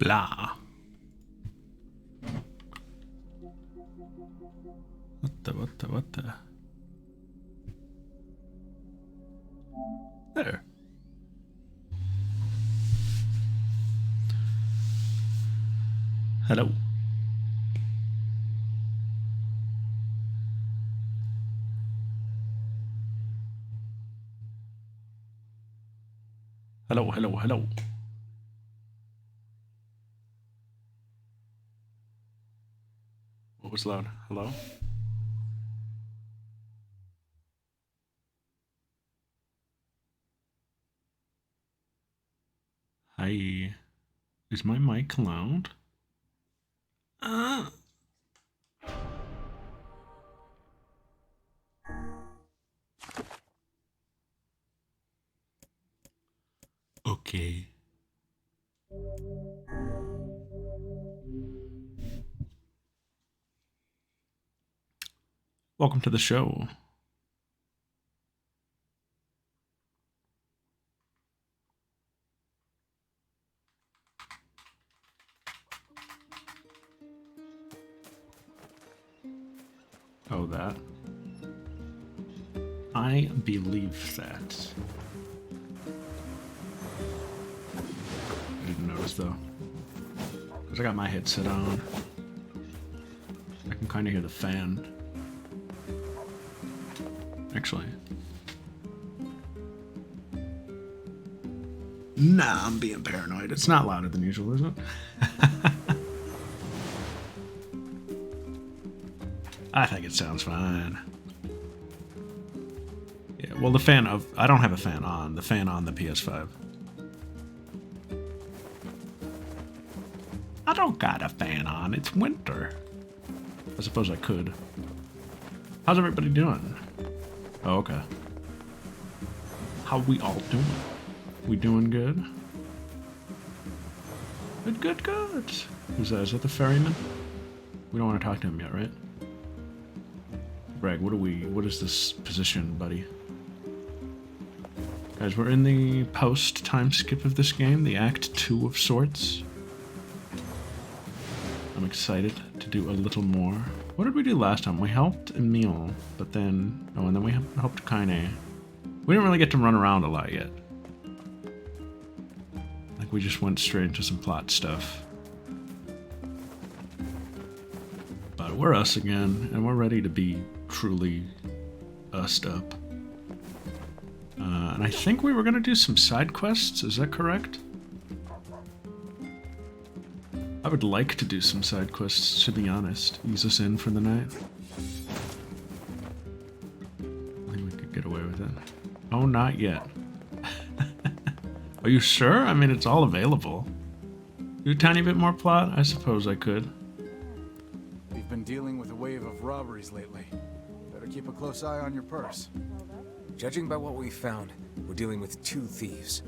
Blah. What the? There. Hello. Hello. What was loud? Hello? Hi. Is my mic loud? Okay. Welcome to the show. Oh, that. I believe that. I didn't notice though. Because I got my headset on. I can kind of hear the fan. Actually. Nah, I'm being paranoid. It's not louder than usual, is it? I think it sounds fine. Yeah, well, the fan of... I don't have a fan on. The fan on the PS5. I don't got a fan on. It's winter. I suppose I could. How's everybody doing? Oh, okay. How we all doing? We doing good? Good. Who's that? Is that the ferryman? We don't want to talk to him yet, right? Greg, what is this position, buddy? Guys, we're in the post time skip of this game, the Act 2 of sorts. I'm excited to do a little more. What did we do last time? We helped Emil, but then... Oh, and then we helped Kaine. We didn't really get to run around a lot yet. Like, we just went straight into some plot stuff. But we're us again, and we're ready to be truly used up. And I think we were going to do some side quests, is that correct? I would like to do some side quests, to be honest. Ease us in for the night. I think we could get away with it. Oh, not yet. Are you sure? I mean, it's all available. Do a tiny bit more plot? I suppose I could. We've been dealing with a wave of robberies lately. Better keep a close eye on your purse. Judging by what we found, we're dealing with 2 thieves.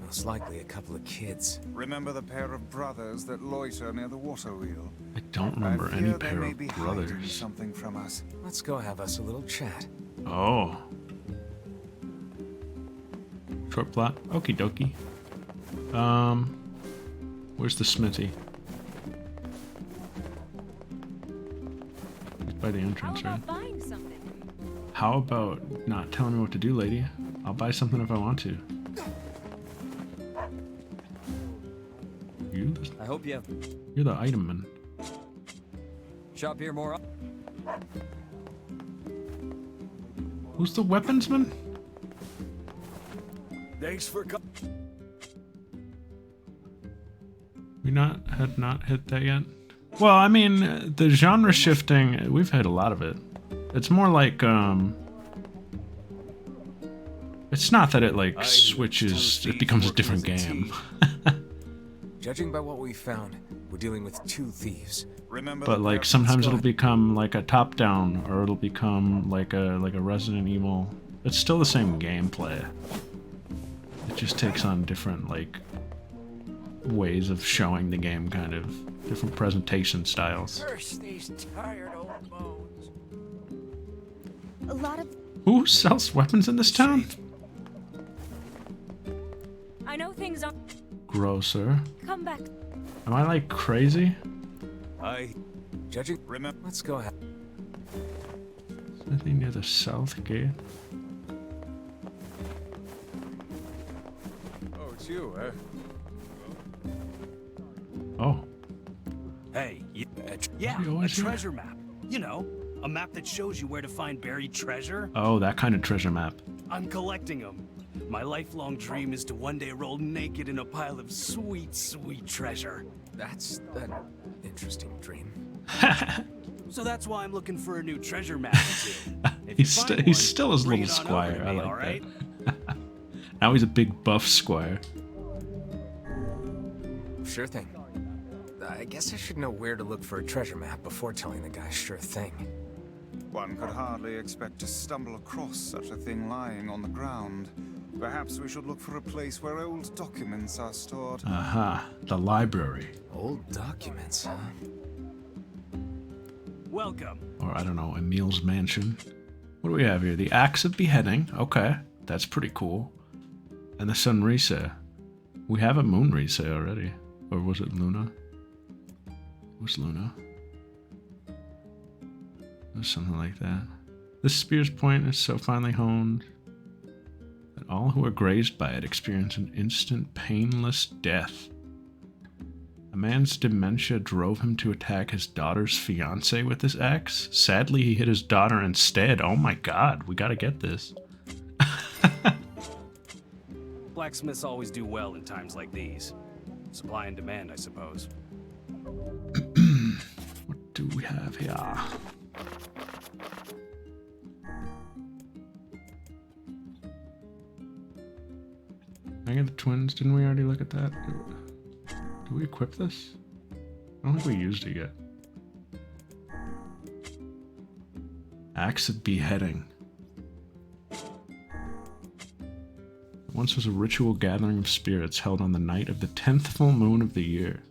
Most likely a couple of kids. Remember the pair of brothers that loiter near the water wheel? I don't remember I any fear pair they may of be hiding brothers. something from us. Let's go have us a little chat. Oh. Short plot? Okie dokie. Where's the smithy? It's by the entrance, right? Buying something? How about not telling me what to do, lady? I'll buy something if I want to. I hope you have. You're the item man. Shop here more. Who's the weaponsman? Thanks for coming. We had not hit that yet? Well, I mean, the genre shifting, we've had a lot of it. It's more like, it's not that it, like, switches, it becomes a different game. Judging by what we found, we're dealing with 2 thieves. Remember But, the like, pair- sometimes it'll become, like, a top-down, or it'll become, like a Resident Evil. It's still the same gameplay. It just takes on different, like, ways of showing the game, kind of. Different presentation styles. Curse these tired old bones. A lot of... Who sells weapons in this town? I know things are... Grocer. Come back. Am I like crazy? Judging. Remember. Let's go ahead. Is anything near the south gate? Oh, it's you, eh? Oh. Hey, Yeah, a always here? treasure map. You know, a map that shows you where to find buried treasure. Oh, that kind of treasure map. I'm collecting them. My lifelong dream is to one day roll naked in a pile of sweet, sweet treasure. That's an interesting dream. So that's why I'm looking for a new treasure map too. If He's, you find he's one, still his bring little it on over squire. to I me, like all right? that. Now he's a big buff squire. Sure thing. I guess I should know where to look for a treasure map before telling the guy sure thing. One could hardly expect to stumble across such a thing lying on the ground. Perhaps we should look for a place where old documents are stored. Aha, the library. Old documents, huh? Welcome. Or, I don't know, Emil's mansion. What do we have here? The Axe of Beheading. Okay, that's pretty cool. And the Sun Risa. We have a Moon Risa already. Or was it Luna? It was Luna. It was something like that. This spear's point is so finely honed that all who are grazed by it experience an instant, painless death. A man's dementia drove him to attack his daughter's fiancé with this axe. Sadly, he hit his daughter instead. Oh my god, we gotta get this. Blacksmiths always do well in times like these. Supply and demand, I suppose. What do we have here? I get the twins. Didn't we already look at that? Do we equip this? I don't think we used it yet. Axe of Beheading. It once was a ritual gathering of spirits held on the night of the 10th full moon of the year.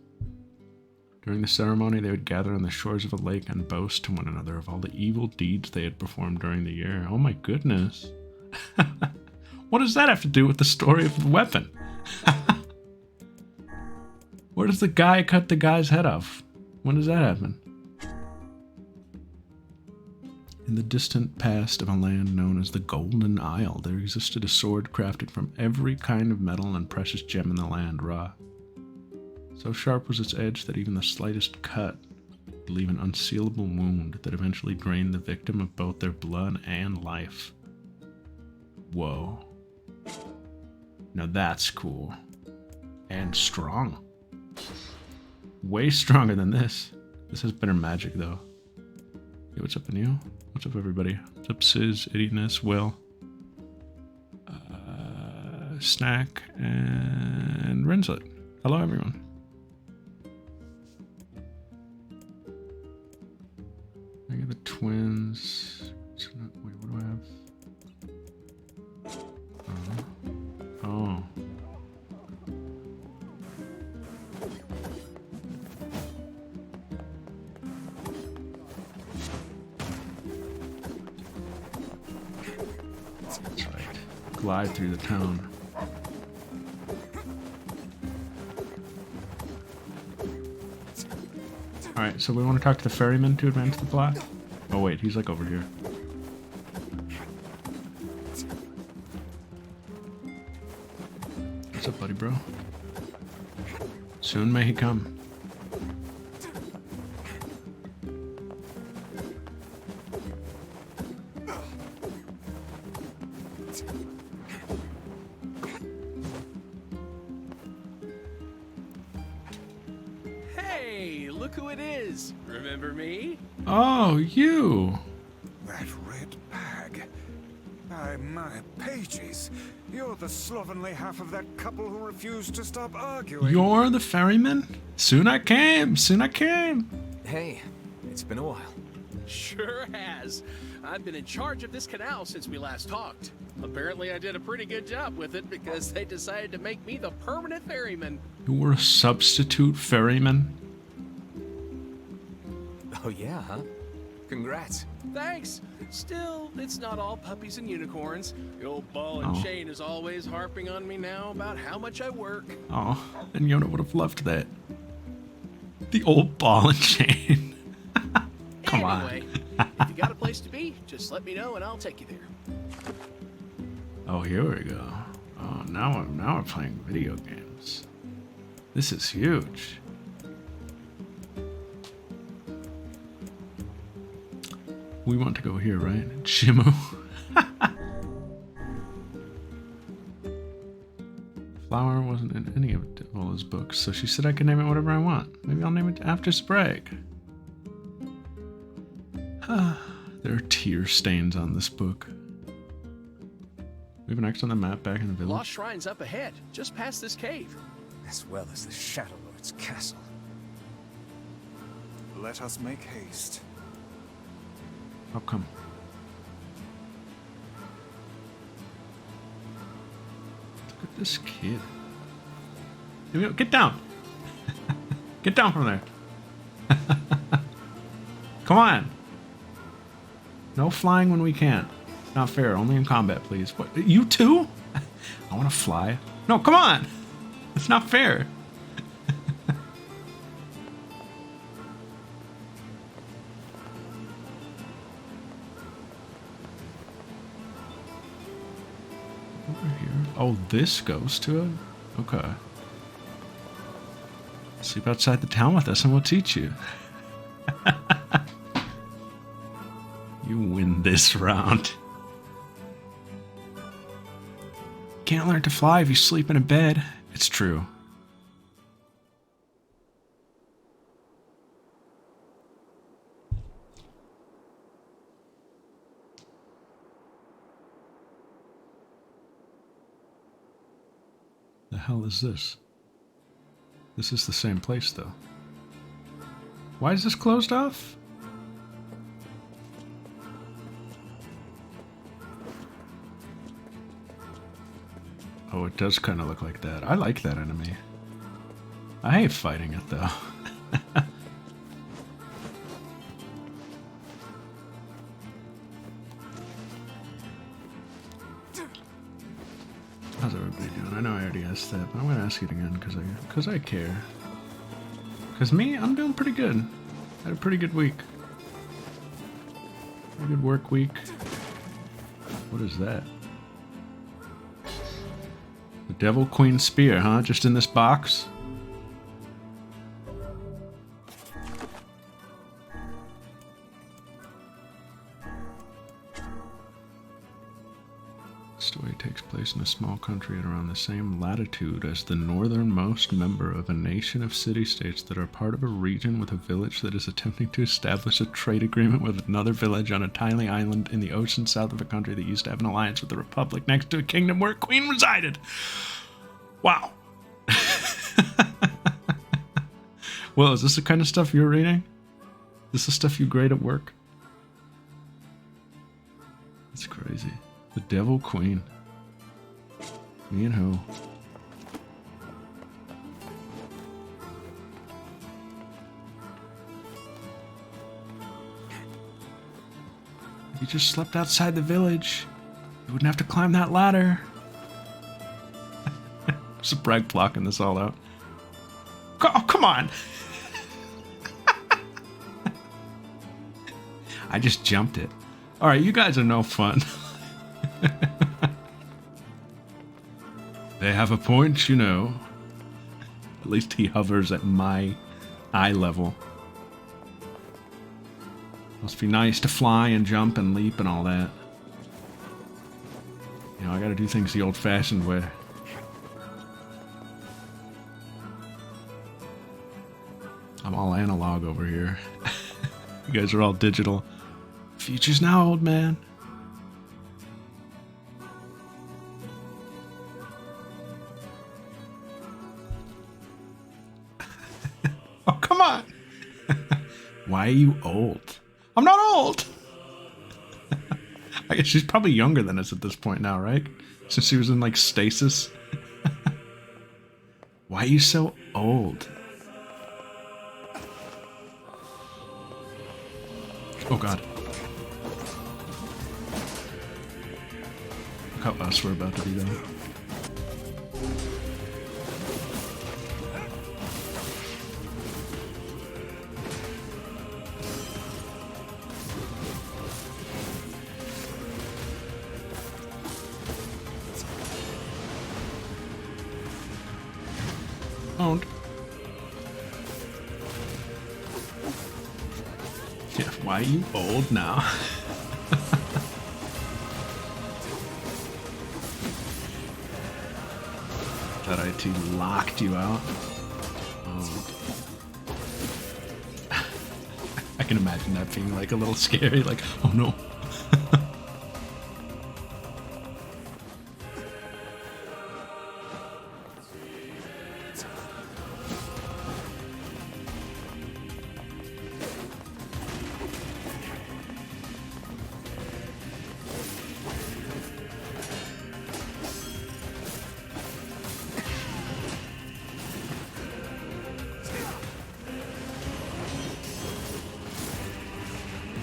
During the ceremony, they would gather on the shores of a lake and boast to one another of all the evil deeds they had performed during the year. Oh my goodness. What does that have to do with the story of the weapon? Where does the guy cut the guy's head off? When does that happen? In the distant past of a land known as the Golden Isle, there existed a sword crafted from every kind of metal and precious gem in the land, Ra. So sharp was its edge that even the slightest cut would leave an unsealable wound that eventually drained the victim of both their blood and life. Whoa. Now that's cool. And strong. Way stronger than this. This has better magic, though. Hey, what's up, Neil? What's up, everybody? What's up, Sizz, Idiotness, Will, Snack, and Rinslet. Hello, everyone. I got the twins. Wait, what do I have? Oh. That's right. Glide through the town. Alright, so we want to talk to the ferryman to advance the plot? Oh wait, he's like over here. What's up, buddy, bro? Soon may he come. Hey, look who it is. Remember me? Oh, you! That red bag. My pages. You're the slovenly half of that couple who refused to stop arguing. You're the ferryman? Soon I came! Soon I came! Hey, it's been a while. Sure has. I've been in charge of this canal since we last talked. Apparently I did a pretty good job with it because they decided to make me the permanent ferryman. You were a substitute ferryman? Oh yeah, huh? Congrats. Thanks. Still, it's not all puppies and unicorns. The old ball and Oh. chain is always harping on me now about how much I work. Oh, and Yona would have loved that. The old ball and chain. Come Anyway, if you got a place to be, just let me know and I'll take you there. Oh, here we go. Oh, now we're playing video games. This is huge. We want to go here, right? Shimu. Flower wasn't in any of Devola's books, so she said I could name it whatever I want. Maybe I'll name it after Sprague. There are tear stains on this book. We have an X on the map back in the village. Lost Shrine's up ahead, just past this cave. As well as the Shadow Lord's castle. Let us make haste. How come? Look at this kid. Get down! Get down from there! Come on! No flying when we can't. Not fair. Only in combat, please. What? You too? I want to fly. No, come on! It's not fair. Over here. Oh, this goes to it? Okay. Sleep outside the town with us and we'll teach you. You win this round. Can't learn to fly if you sleep in a bed. It's true. The hell is this? This is the same place, though. Why is this closed off? Oh, it does kind of look like that. I like that enemy. I hate fighting it, though. How's everybody doing? I know I already asked that, but I'm going to ask it again because I care. Because me, I'm doing pretty good. Had a pretty good week. Pretty good work week. What is that? The Devil Queen Spear, huh? Just in this box? The story takes place in a small country at around the same latitude as the northernmost member of a nation of city-states that are part of a region with a village that is attempting to establish a trade agreement with another village on a tiny island in the ocean south of a country that used to have an alliance with the Republic next to a kingdom where a queen resided. Wow. Well, is this the kind of stuff you're reading? Is this the stuff you grade at work? It's crazy. The Devil Queen. Me and who? If you just slept outside the village, you wouldn't have to climb that ladder. There's a brag blocking this all out. Oh, come on! I just jumped it. Alright, you guys are no fun. They have a point, you know. At least he hovers at my eye level. Must be nice to fly and jump and leap and all that. You know, I gotta do things the old-fashioned way. I'm all analog over here. You guys are all digital. Future's now, old man. Oh, come on. Why are you old? I'm not old. I guess she's probably younger than us at this point now, right? Since she was in, like, stasis. Why are you so old? Oh, God. Look how us we're about to be, though. Owned. Yeah, why are you old now? That IT locked you out. Oh. I can imagine that being like a little scary, like, oh no.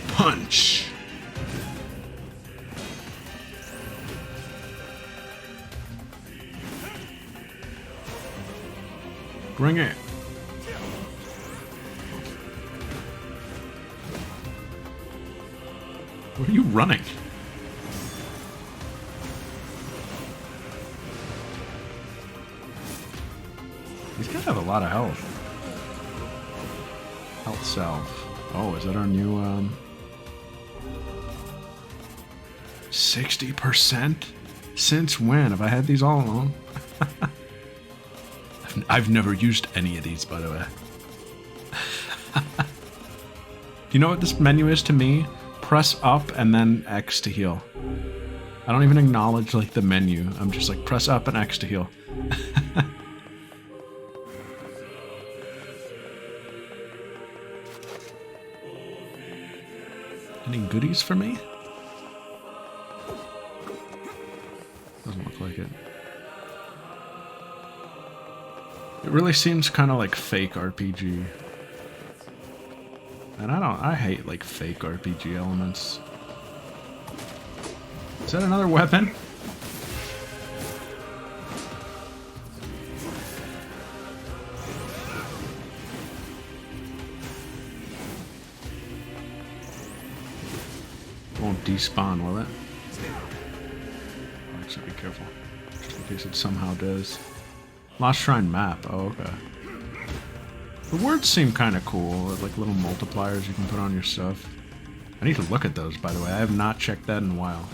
Punch. Bring it. Where are you running? He's gotta have a lot of health. Health salve. Oh, is that our new 60%? Since when? Have I had these all along? I've never used any of these, by the way. Do you know what this menu is to me? Press up and then X to heal. I don't even acknowledge like the menu. I'm just like press up and X to heal. Any goodies for me? Doesn't look like it. It really seems kind of like fake RPG. And I hate like fake RPG elements. Is that another weapon? Won't despawn, will it? Oh, actually, be careful. Just in case it somehow does. Lost Shrine map. Oh, okay. The words seem kind of cool. Like little multipliers you can put on your stuff. I need to look at those, by the way. I have not checked that in a while.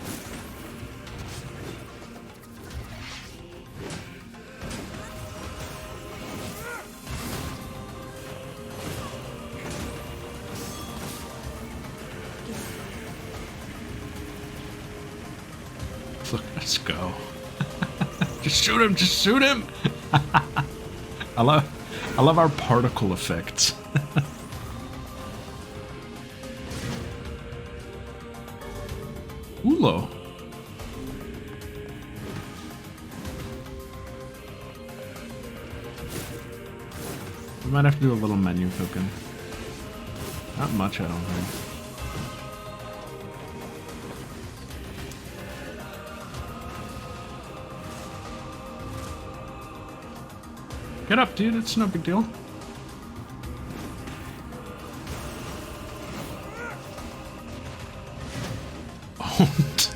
Look, let's go. Just shoot him, just shoot him! I love our particle effects. Ulo. We might have to do a little menu cooking. Not much, I don't think. Get up, dude. It's no big deal. Owned.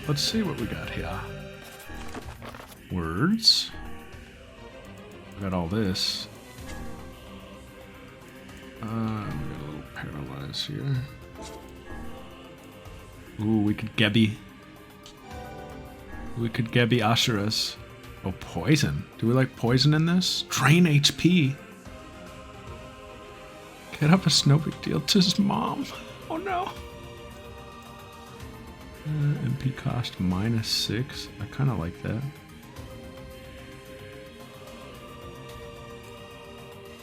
Let's see what we got here. Words. We got all this. We got a little paralyze here. Ooh, we could Gebby. We could Gebby Asheras. Oh, poison. Do we like poison in this? Drain HP. Get up, it's no big deal. To his mom. Oh no. MP cost -6. I kind of like that.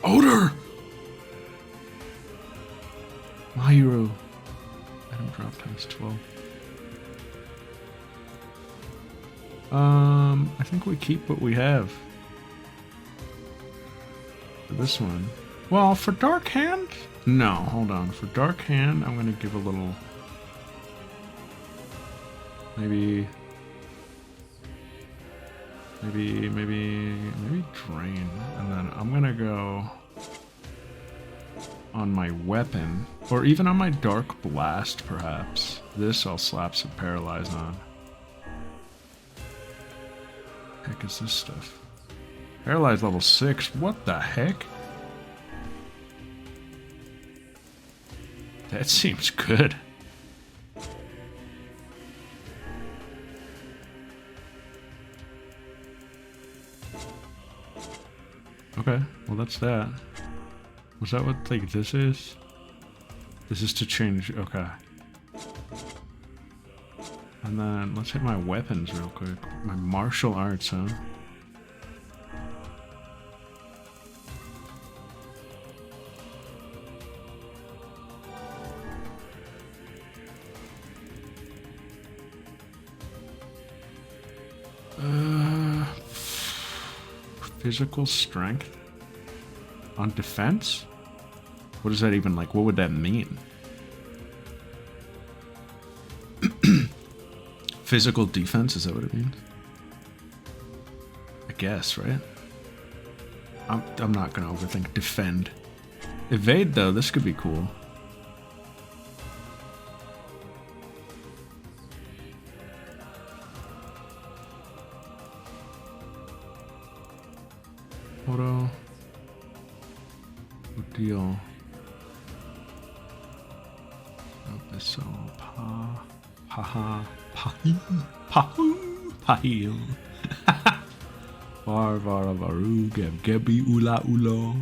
Odor! My hero. Item drop times 12. I think we keep what we have. For this one. Well, for Dark Hand? No, hold on. For Dark Hand, I'm going to give a little... Maybe Drain. And then I'm going to go on my weapon. Or even on my Dark Blast, perhaps. This I'll slap some Paralyze on. Heck is this stuff? Paralyze level 6? What the heck? That seems good. Okay, well that's that. Was that what, like, this is? This is to change, okay. And then, let's hit my weapons real quick. My martial arts, huh? Physical strength on defense? What does that even, like, what would that mean? Physical defense, is that what it means? I guess, right? I'm not gonna overthink defend. Evade, though, this could be cool. Auto. Good deal. Abyssal. Pahil. Varvara varu gebi ula ulo.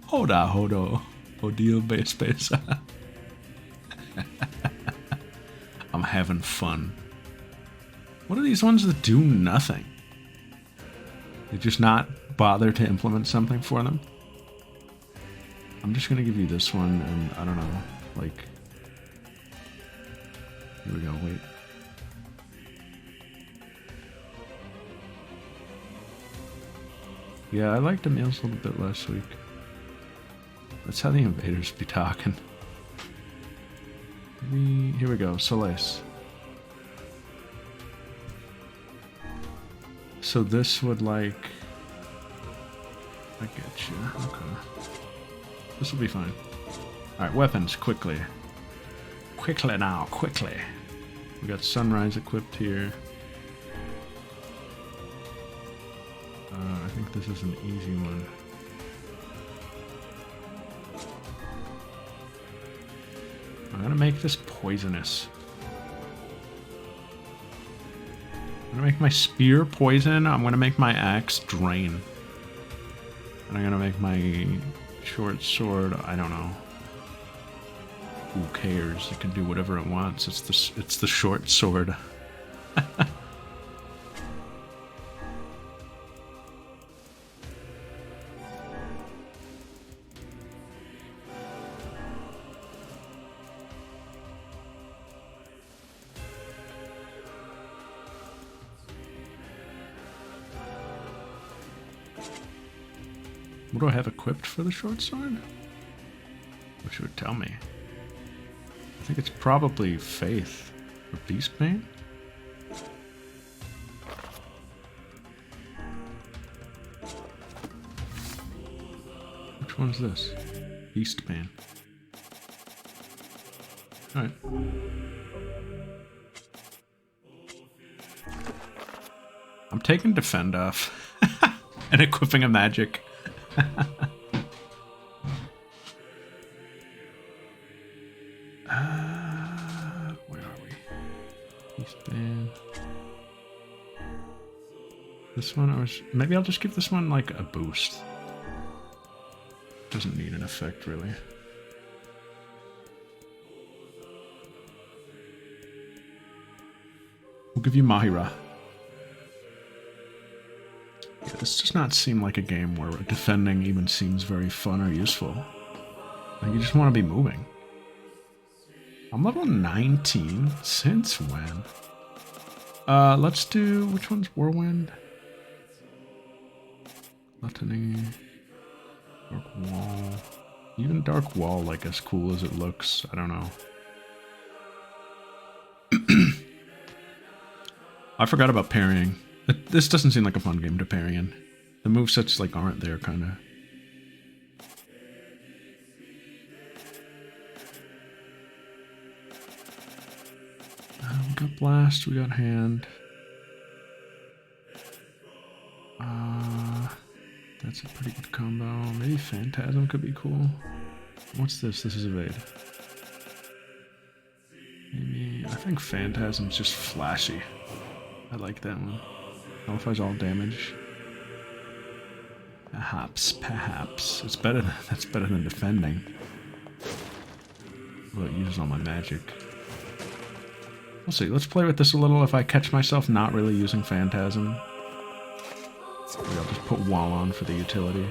Hoda hodo. Odil base base. I'm having fun. What are these ones that do nothing? They just not bother to implement something for them? I'm just gonna give you this one, and I don't know, like... Here we go, wait. Yeah, I liked Emil's a little bit last week. That's how the invaders be talking. Maybe... Here we go, Solace. So this would, like... I get you. Okay. This will be fine. Alright, weapons, quickly. Quickly now, quickly. We got Sunrise equipped here. I think this is an easy one. I'm gonna make this poisonous. I'm gonna make my spear poison. I'm gonna make my axe drain. And I'm gonna make my short sword, I don't know. Who cares? It can do whatever it wants. It's the short sword. What do I have equipped for the short sword? Wish it would tell me. I think it's probably Faith or Beastbane. Which one's this? Beastbane. Alright. I'm taking Defend off and equipping a magic. Where are we? Beastbane. This one, or maybe I'll just give this one like a boost. Doesn't need an effect really. We'll give you Mahira. Yeah, this does not seem like a game where defending even seems very fun or useful. Like, you just want to be moving. I'm level 19? Since when? Let's do... Which one's Whirlwind? Gluttony. Dark wall. Even dark wall, like as cool as it looks. I don't know. I forgot about parrying. This doesn't seem like a fun game to parry in. The movesets like aren't there, kind of. We got blast. We got hand. That's a pretty good combo. Maybe Phantasm could be cool. What's this? This is evade. Maybe, I think Phantasm's just flashy. I like that one. Nullifies all damage. Perhaps. It's better. That's better than defending. Well, it uses all my magic. We'll see. Let's play with this a little. If I catch myself not really using Phantasm, maybe I'll just put Wall on for the utility.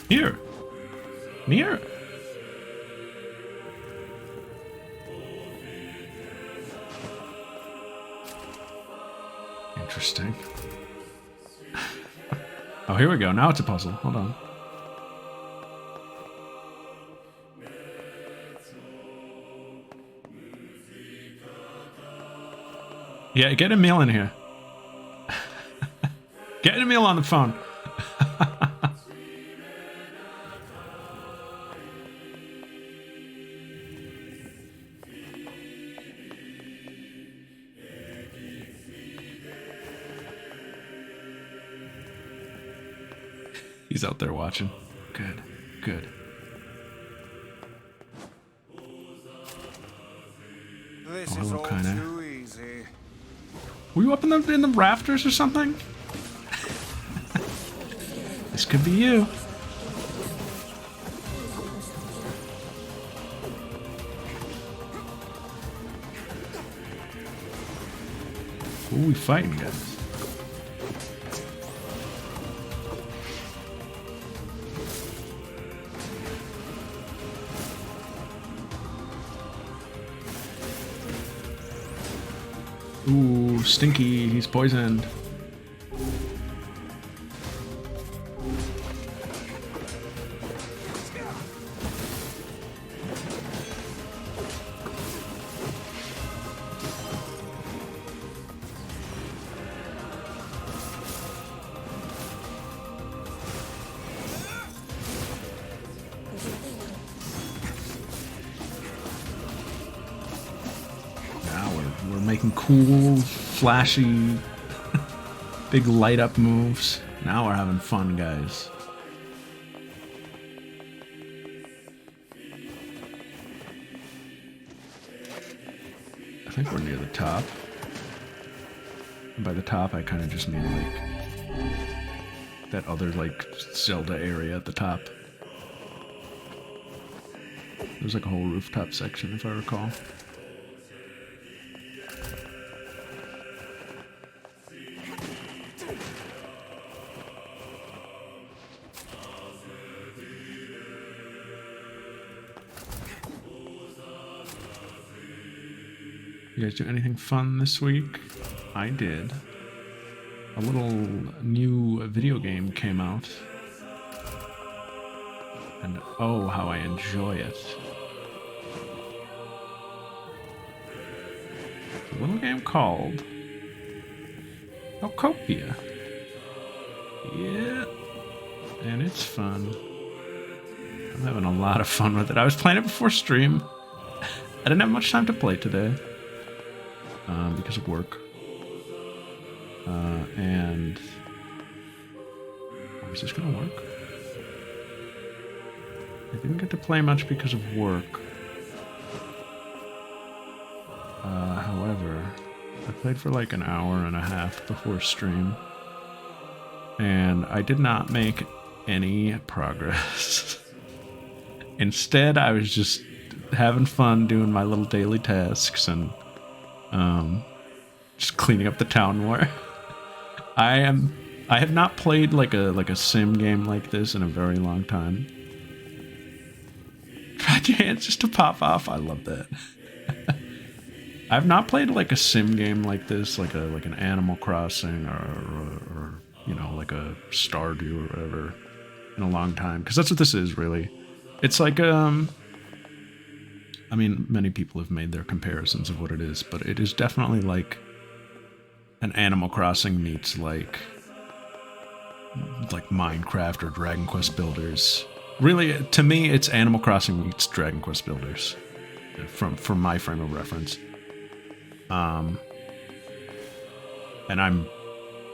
Here. NieR. Interesting. Oh, here we go. Now it's a puzzle. Hold on. Yeah, get Emil in here. Get Emil on the phone. He's out there watching. Good, good. This Oh, is all kinda. too easy. Were you up in the rafters or something? This could be you. Who are we fighting, guys? Ooh, Stinky, he's poisoned. We're making cool, flashy, big light up moves. Now we're having fun, guys. I think we're near the top. And by the top, I kind of just mean like that other like Zelda area at the top. There's like a whole rooftop section, if I recall. You guys do anything fun this week? I did. A little new video game came out. And oh, how I enjoy it. It's a little game called Alcopia. Yeah. And it's fun. I'm having a lot of fun with it. I was playing it before stream. I didn't have much time to play today. Because of work. And... Oh, is this gonna work? I didn't get to play much because of work. However, I played for like an hour and a half before stream. And I did not make any progress. Instead, I was just having fun doing my little daily tasks and Just cleaning up the town more. I have not played like a sim game like this in a very long time. Tried your hands just to pop off. I love that. I've not played like a sim game like this, like an Animal Crossing or you know, like a Stardew or whatever, in a long time, because that's what this is really. It's like I mean, many people have made their comparisons of what it is, but it is definitely like an Animal Crossing meets like Minecraft or Dragon Quest Builders. Really, to me, it's Animal Crossing meets Dragon Quest Builders, from my frame of reference. And I'm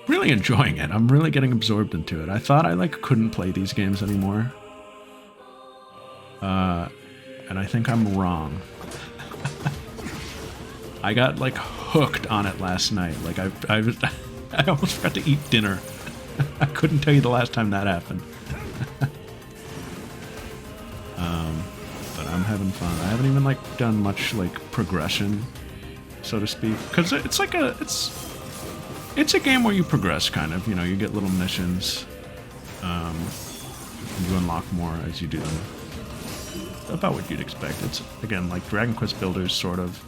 really enjoying it. I'm really getting absorbed into it. I thought I like couldn't play these games anymore. And I think I'm wrong. I got like hooked on it last night. Like I almost forgot to eat dinner. I couldn't tell you the last time that happened. But I'm having fun. I haven't even like done much like progression, so to speak, because it's like it's a game where you progress, kind of. You know, you get little missions. You unlock more as you do them. About what you'd expect. It's again like Dragon Quest Builders, sort of,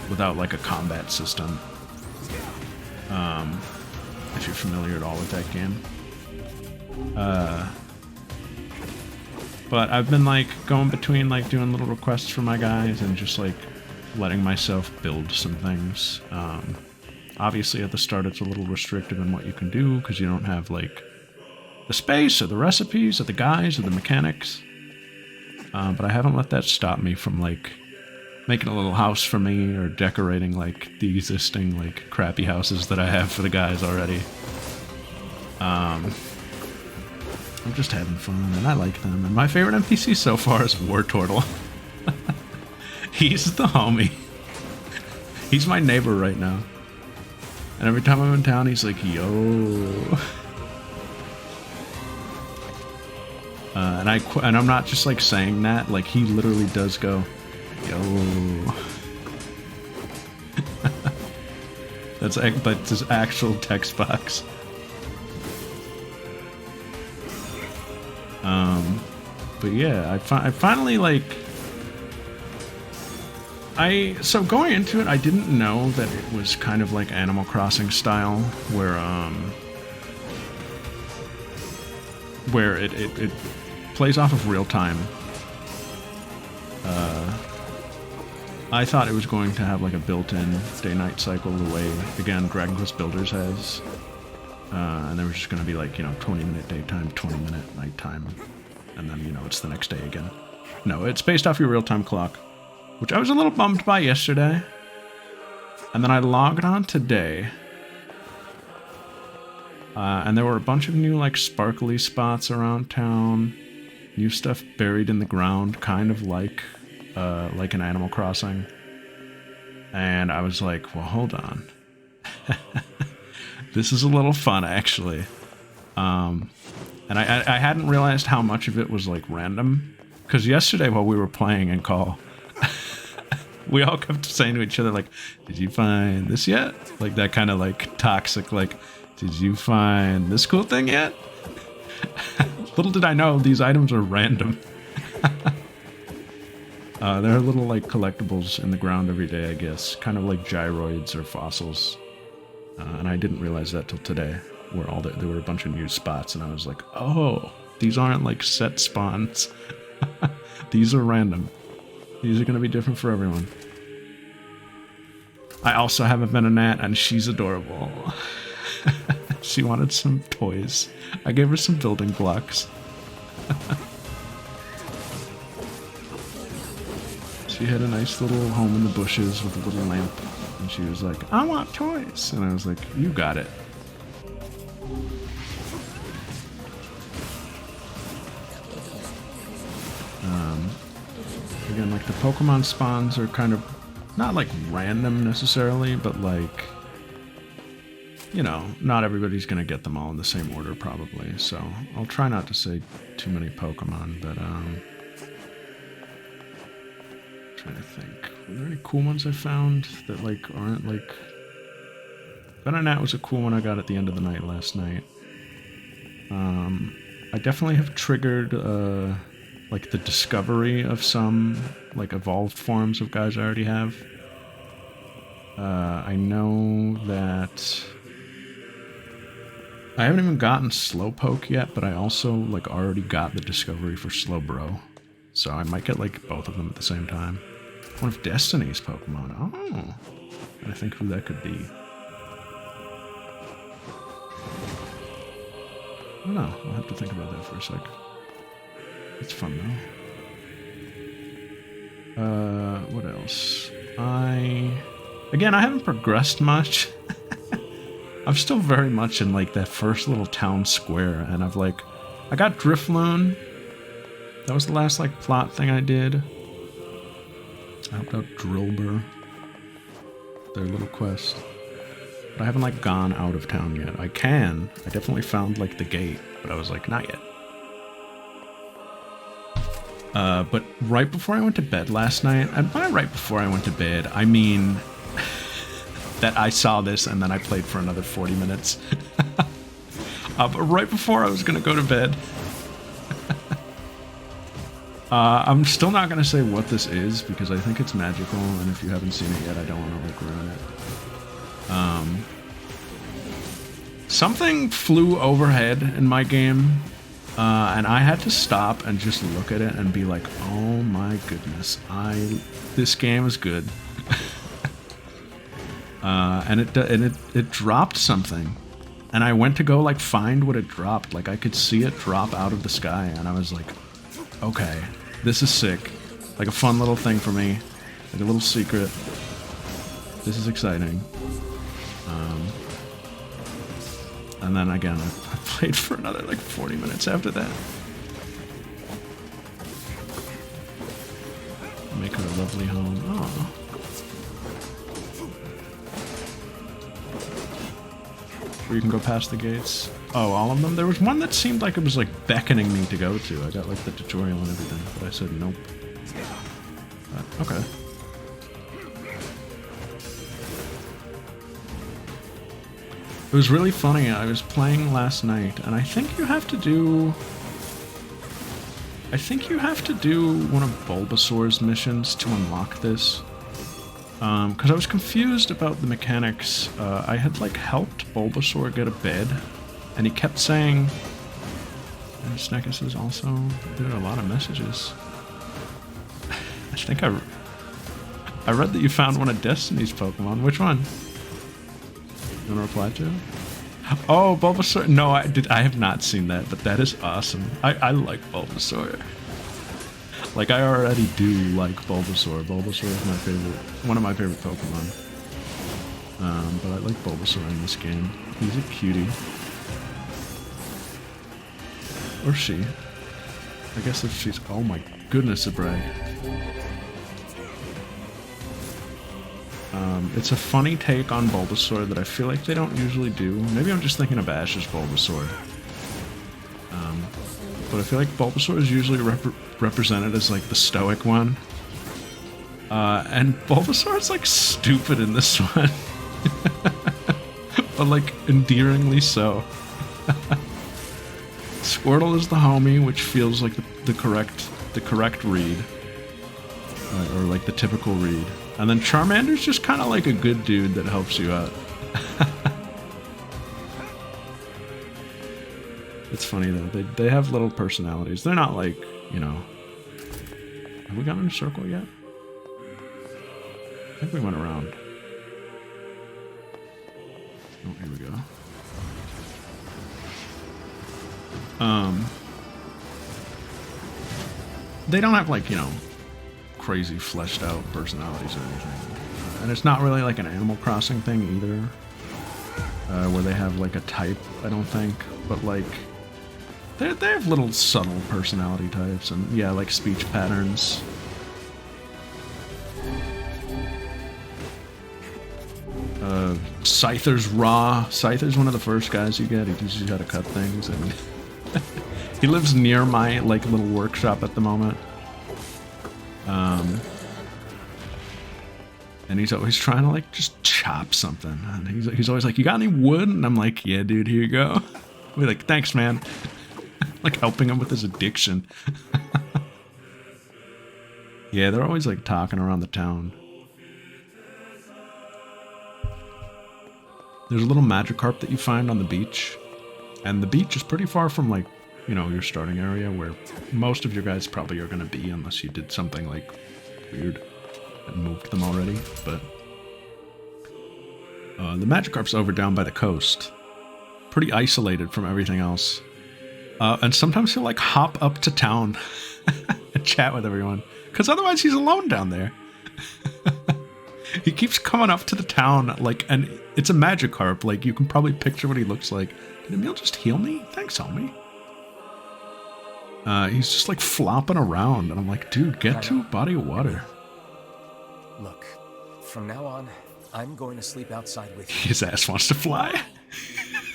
without like a combat system. If you're familiar at all with that game. But I've been like going between like doing little requests for my guys and just like letting myself build some things. Obviously at the start it's a little restrictive in what you can do because you don't have like the space or the recipes or the guys or the mechanics. But I haven't let that stop me from like making a little house for me or decorating like the existing like crappy houses that I have for the guys already. I'm just having fun and I like them. And my favorite NPC so far is War Turtle. He's the homie. He's my neighbor right now. And every time I'm in town, he's like, yo. And I'm not just like saying that. Like he literally does go, yo. That's his actual text box. But yeah, I finally like. So going into it, I didn't know that it was kind of like Animal Crossing style, where it plays off of real time. I thought it was going to have like a built-in day-night cycle the way, again, Dragon Quest Builders has. And there was just going to be like, 20-minute daytime, 20-minute nighttime, and then, it's the next day again. No, it's based off your real-time clock, which I was a little bummed by yesterday. And then I logged on today. And there were a bunch of new, like, sparkly spots around town. New stuff buried in the ground, kind of like an Animal Crossing. And I was like, well, hold on. This is a little fun, actually. And I hadn't realized how much of it was, like, random. Because yesterday while we were playing in call, we all kept saying to each other, like, did you find this yet? Like, that kind of, like, toxic, like, did you find this cool thing yet? Little did I know, these items are random. There are little, like, collectibles in the ground every day, I guess. Kind of like gyroids or fossils. And I didn't realize that till today, where there were a bunch of new spots, and I was like, oh, these aren't, like, set spawns. These are random. These are going to be different for everyone. I also have a Venonat, and she's adorable. She wanted some toys. I gave her some building blocks. She had a nice little home in the bushes with a little lamp. And she was like, I want toys. And I was like, you got it. Again, like the Pokemon spawns are kind of not like random necessarily, but like, not everybody's gonna get them all in the same order probably. So I'll try not to say too many Pokemon, but trying to think. Were there any cool ones I found that like aren't like... Better Nat was a cool one I got at the end of the night last night. I definitely have triggered like the discovery of some like evolved forms of guys I already have. I know that I haven't even gotten Slowpoke yet, but I also like already got the discovery for Slowbro. So I might get like both of them at the same time. One of Destiny's Pokemon. Oh. I think who that could be. I don't know. I'll have to think about that for a sec. It's fun though. What else? Again, I haven't progressed much. I'm still very much in like that first little town square, and I got Drifloon. That was the last like plot thing I did. I helped out Drillbur. Their little quest. But I haven't like gone out of town yet. I can. I definitely found like the gate, but I was like, not yet. But right before I went to bed last night, and by right before I went to bed, I mean that I saw this and then I played for another 40 minutes. But right before I was gonna go to bed, I'm still not gonna say what this is because I think it's magical, and if you haven't seen it yet, I don't want to like ruin it. Something flew overhead in my game, and I had to stop and just look at it and be like, "Oh my goodness, this game is good." And it dropped something, and I went to go like find what it dropped. Like I could see it drop out of the sky, and I was like, "Okay, this is sick." Like a fun little thing for me, like a little secret. This is exciting. And then again, I played for another like 40 minutes after that. Make her a lovely home. Oh. Where you can go past the gates. Oh, all of them? There was one that seemed like it was like beckoning me to go to. I got like the tutorial and everything, but I said nope. Okay. It was really funny. I was playing last night, and I think you have to do one of Bulbasaur's missions to unlock this. Because I was confused about the mechanics. I had like helped Bulbasaur get a bed, and he kept saying, and Snekus is also doing a lot of messages. I think I read that you found one of Destiny's Pokemon. Which one? You want to reply to? Oh, Bulbasaur. No, I have not seen that, but that is awesome. I like Bulbasaur. Like, I already do like Bulbasaur. Bulbasaur is my favorite, one of my favorite Pokemon. But I like Bulbasaur in this game. He's a cutie. Or she. I guess if she's... Oh my goodness, a brag. It's a funny take on Bulbasaur that I feel like they don't usually do. Maybe I'm just thinking of Ash's Bulbasaur. But I feel like Bulbasaur is usually represented as like the stoic one. And Bulbasaur is like stupid in this one. But like endearingly so. Squirtle is the homie, which feels like the correct read. Or like the typical read. And then Charmander's just kind of like a good dude that helps you out. It's funny though, they have little personalities. They're not like, you know... Have we gotten in a circle yet? I think we went around. Oh, here we go. They don't have like, you know, crazy fleshed out personalities or anything. And it's not really like an Animal Crossing thing either. Where they have like a type, I don't think. But like, they have little subtle personality types and yeah, like speech patterns. Scyther's raw. Scyther's one of the first guys you get. He teaches you how to cut things, and he lives near my like little workshop at the moment. And he's always trying to like just chop something. And he's always like, "You got any wood?" And I'm like, "Yeah, dude, here you go." We're like, "Thanks, man." Like helping him with his addiction. Yeah, they're always like talking around the town. There's a little Magikarp that you find on the beach. And the beach is pretty far from like, you know, your starting area where most of your guys probably are going to be unless you did something like weird and moved them already. But the Magikarp's over down by the coast. Pretty isolated from everything else. And sometimes he'll like hop up to town and chat with everyone. Because otherwise he's alone down there. He keeps coming up to the town, like, and it's a Magikarp. Like, you can probably picture what he looks like. Can Emil just heal me? Thanks, homie. He's just, like, flopping around. And I'm like, dude, get to a body of water. Look, from now on, I'm going to sleep outside with you. His ass wants to fly.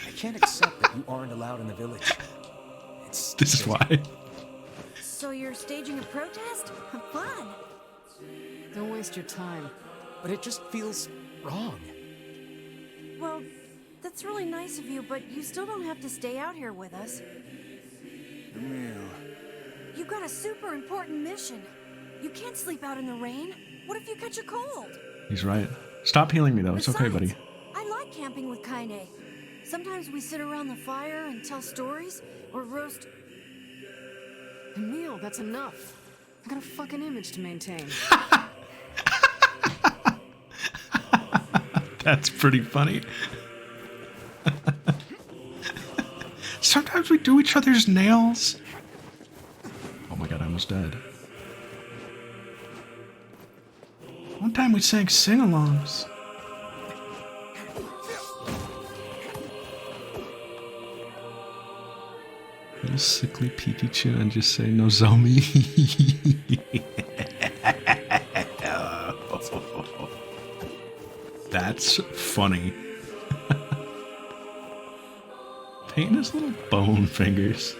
I can't accept that you aren't allowed in the village. This is why. So you're staging a protest? Fun. Don't waste your time. But it just feels wrong. Well, that's really nice of you, but you still don't have to stay out here with us. Emil. You got a super important mission. You can't sleep out in the rain. What if you catch a cold? He's right. Stop healing me, though. It's okay, buddy. I like camping with Kaine. Sometimes we sit around the fire and tell stories, or roast... Emil, that's enough. I got a fucking image to maintain. That's pretty funny. Sometimes we do each other's nails. Oh my god, I almost died. One time we sang sing-alongs. Little sickly Pikachu and just say Nozomi. That's funny. Painting his little bone fingers.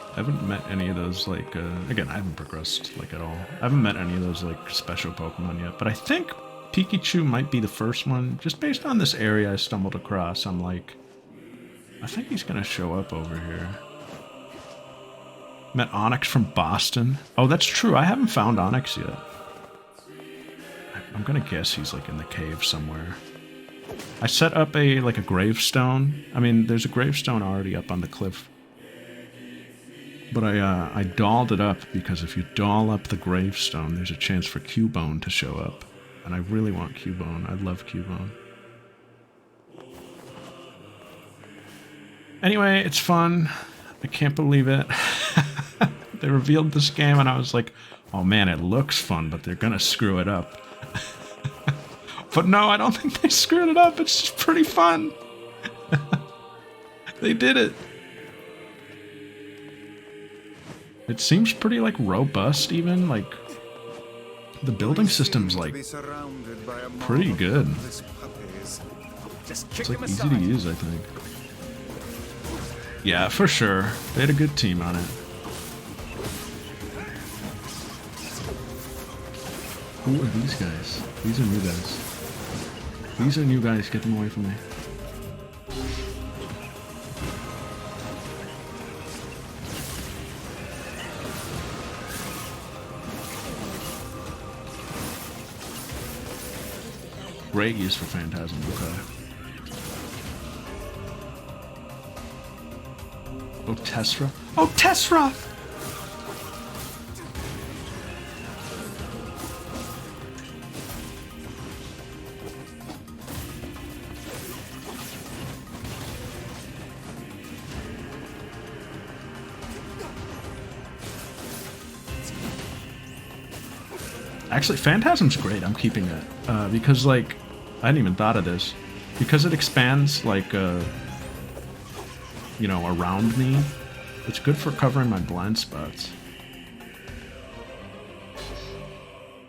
I haven't met any of those, like, again, I haven't progressed, like, at all. I haven't met any of those, like, special Pokemon yet, but I think Pikachu might be the first one. Just based on this area I stumbled across, I'm like, I think he's gonna show up over here. Met Onyx from Boston. Oh, that's true, I haven't found Onyx yet. I'm gonna guess he's, like, in the cave somewhere. I set up a gravestone. I mean, there's a gravestone already up on the cliff. But I dolled it up because if you doll up the gravestone, there's a chance for Cubone to show up. And I really want Cubone. I love Cubone. Anyway, it's fun. I can't believe it. They revealed this game and I was like, oh man, it looks fun, but they're gonna screw it up. But no, I don't think they screwed it up. It's just pretty fun. They did it. It seems pretty, like, robust, even, like, the building system's, like, pretty good. It's, like, easy to use, I think. Yeah, for sure. They had a good team on it. Who are these guys? These are new guys. These are new guys. Get them away from me. Great use for Phantasm, okay. Oh, Tessera. Oh, Tessera! Actually, Phantasm's great. I'm keeping it. Because, like, I hadn't even thought of this. Because it expands, like, you know, around me. It's good for covering my blind spots.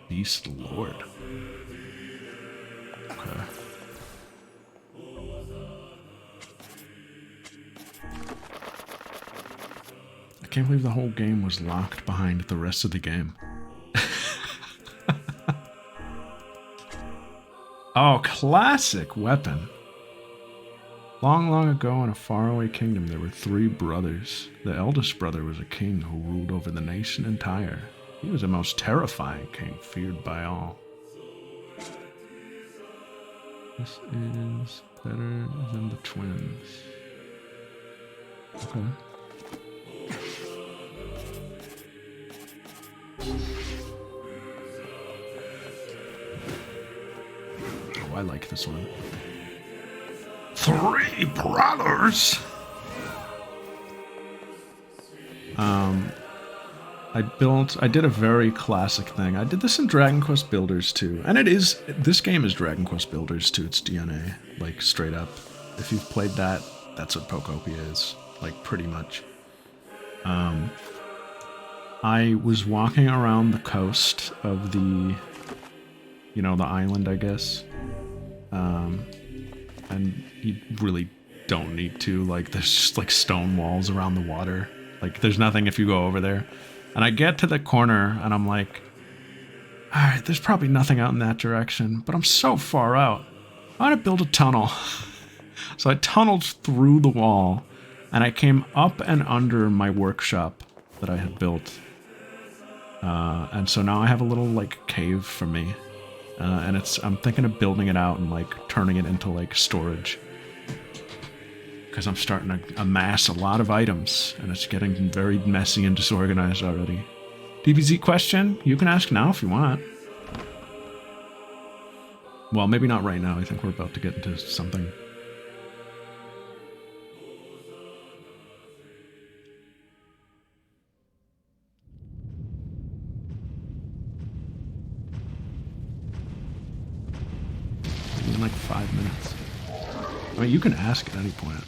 Beast Lord. can't believe the whole game was locked behind the rest of the game. Oh, classic weapon. Long, long ago in a faraway kingdom, there were 3 brothers. The eldest brother was a king who ruled over the nation entire. He was a most terrifying king, feared by all. This is better than the twins. Okay. Oh, I like this one. 3 brothers! I did a very classic thing. I did this in Dragon Quest Builders 2. And this game is Dragon Quest Builders 2, its DNA. Like, straight up. If you've played that, that's what Pokopia is. Like, pretty much. I was walking around the coast of the, you know, the island, I guess. And you really don't need to. Like, there's just, like, stone walls around the water. Like, there's nothing if you go over there. And I get to the corner, and I'm like, alright, there's probably nothing out in that direction, but I'm so far out. I want to build a tunnel. So I tunneled through the wall, and I came up and under my workshop that I had built. And so now I have a little, like, cave for me. And I'm thinking of building it out and, like, turning it into, like, storage. Because I'm starting to amass a lot of items, and it's getting very messy and disorganized already. DBZ question? You can ask now if you want. Well, maybe not right now. I think we're about to get into something. Maybe in like 5 minutes. I mean, you can ask at any point.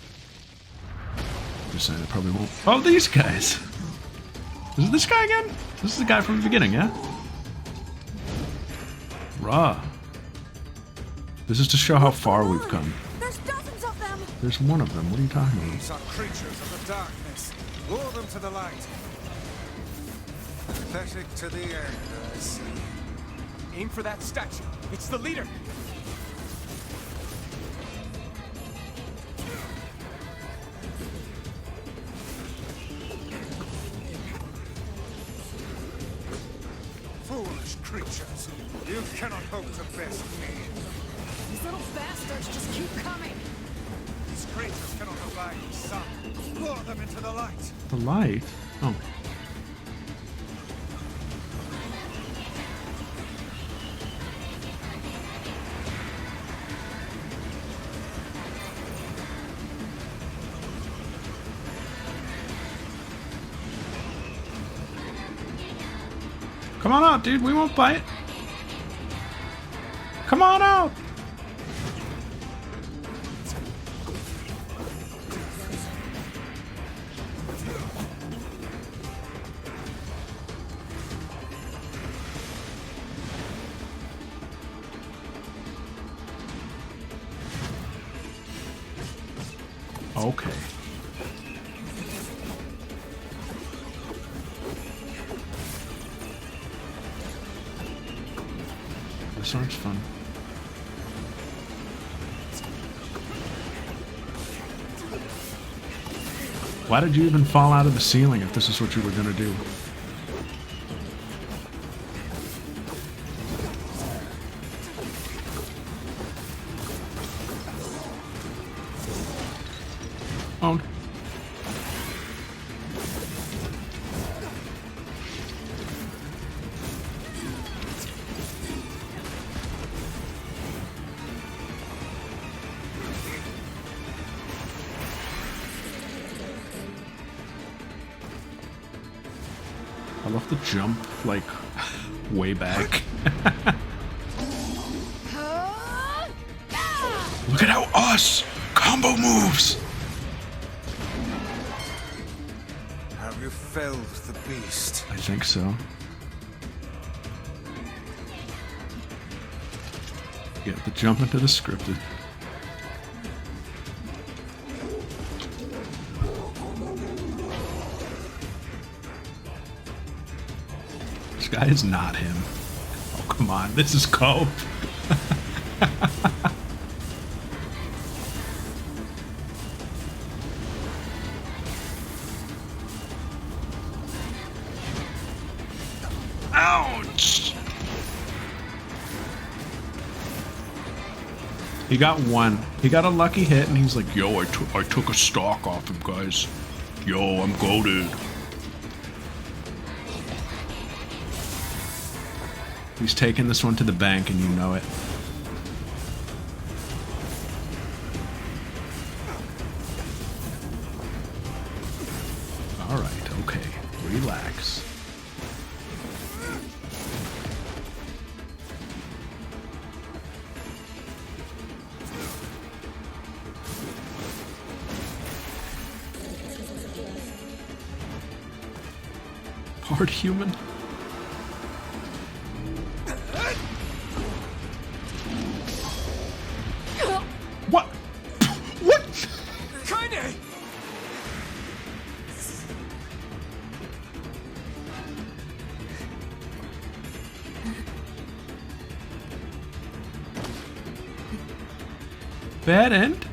Just saying, it probably won't. Oh, these guys! Is it this guy again? This is the guy from the beginning, yeah? Raw. This is to show how far we've come. There's dozens of them. There's one of them. What are you talking about? These are creatures of the darkness. Lure them to the light. Pathetic to the end, I see. Aim for that statue. It's the leader. Foolish creatures. You cannot hope to best me. These little bastards just keep coming. These creatures cannot obey the sun. Lure them into the light. The light? Oh. Come on out, dude. We won't bite. Come on out. Okay. This one's fun. Why did you even fall out of the ceiling if this is what you were gonna do? Oh. I love the jump, like, way back. Look at how us combo moves! Have you felled the beast? I think so. Yeah, the jump into the scripted. guy is not him. Oh, come on. This is Cope. Ouch! He got one. He got a lucky hit, and he's like, yo, I took a stock off him, guys. Yo, I'm goated. He's taking this one to the bank, and you know it. Alright, okay. Relax. Part human? What? What? Kaine! Bad end?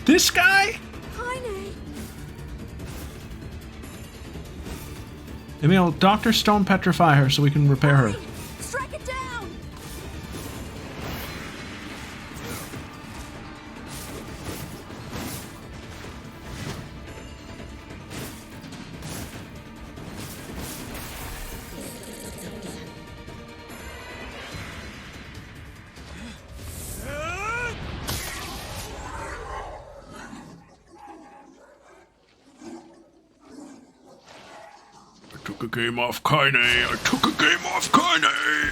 This guy? Kaine! Emil, Dr. Stone petrify her so we can repair her. Strike it down! I took a game off Kaine. I took a game off Kaine.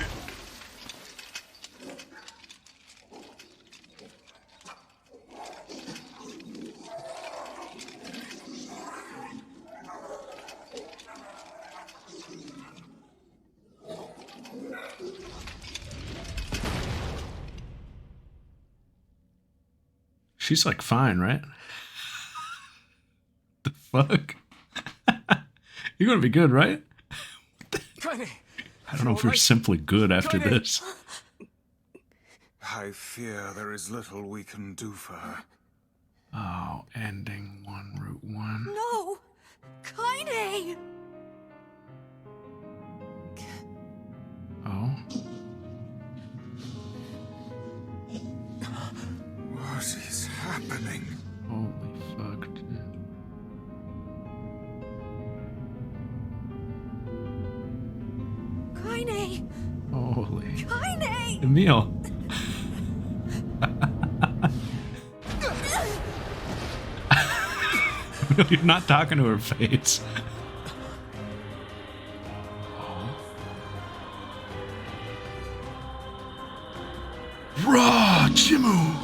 She's like fine, right? The fuck? You're gonna be good, right? Kaine! I don't know if you're simply good after Kaine! this. I fear there is little we can do for her. Oh, ending 1 Route 1. No! Kaine! Oh. What is happening? Holy fuck. Kaine! Holy. Kaine! Emil. Emil, you're not talking to her face. Raw, Jimu!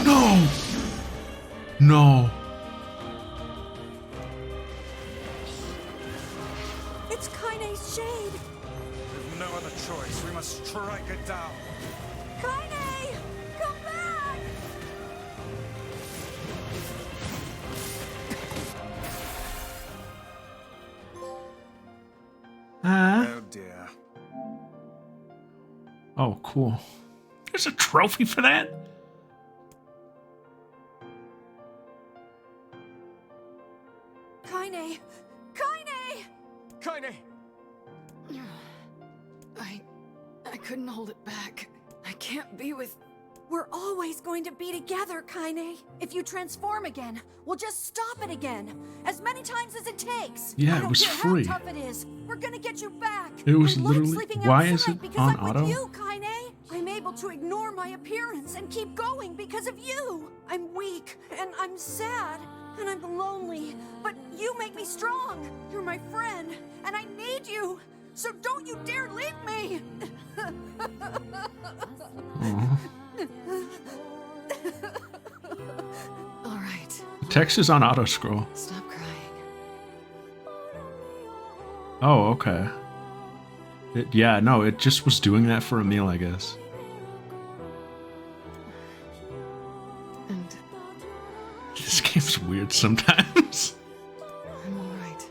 No! No. It's Kaine's shade! We've no other choice. We must strike it down. Kaine! Come back! Oh dear. Oh, cool. There's a trophy for that? Kaine! Kaine! Kaine! I couldn't hold it back. I can't be with... We're always going to be together, Kaine. If you transform again, we'll just stop it again. As many times as it takes. Yeah, I it don't was care free. how tough it is. We're gonna get you back. It was I love literally- sleeping why is outside it because on I'm auto? with you, Kaine. I'm able to ignore my appearance and keep going because of you. I'm weak and I'm sad and I'm lonely, but you make me strong. You're my friend and I need you. So don't you dare leave me. All right, Text is on auto scroll. stop crying. Oh, okay. Yeah, no, it just was doing that for Emil, I guess. And This game's weird sometimes. I'm all right.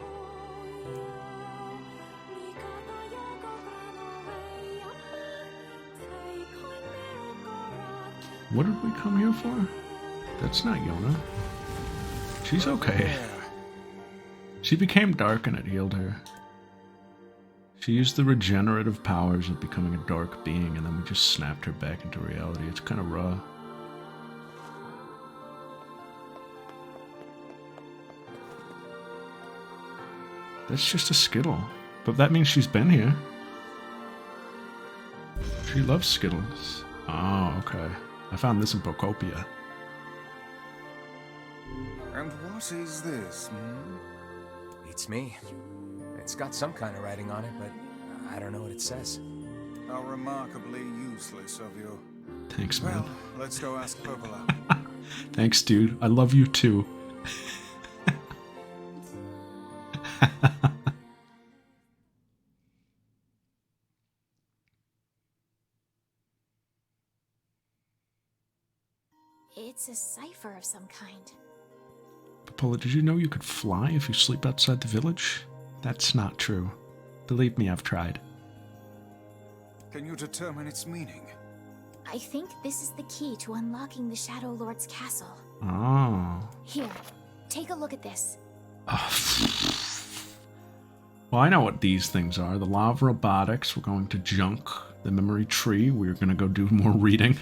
What did we come here for? That's not Yona. She's okay. She became dark and it healed her. She used the regenerative powers of becoming a dark being and then we just snapped her back into reality. It's kind of raw. That's just a Skittle. But that means she's been here. She loves Skittles. Oh, okay. I found this in Pocopia. And what is this? Beats me. It's got some kind of writing on it, but I don't know what it says. How remarkably useless of you. Thanks, man. Well, let's go ask Popola. Thanks, dude. I love you too. It's a cipher of some kind. Popola, did you know you could fly if you sleep outside the village? That's not true. Believe me, I've tried. Can you determine its meaning? I think this is the key to unlocking the Shadow Lord's castle. Oh. Here, take a look at this. Well, I know what these things are. The Law of Robotics. We're going to junk the memory tree. We're going to go do more reading.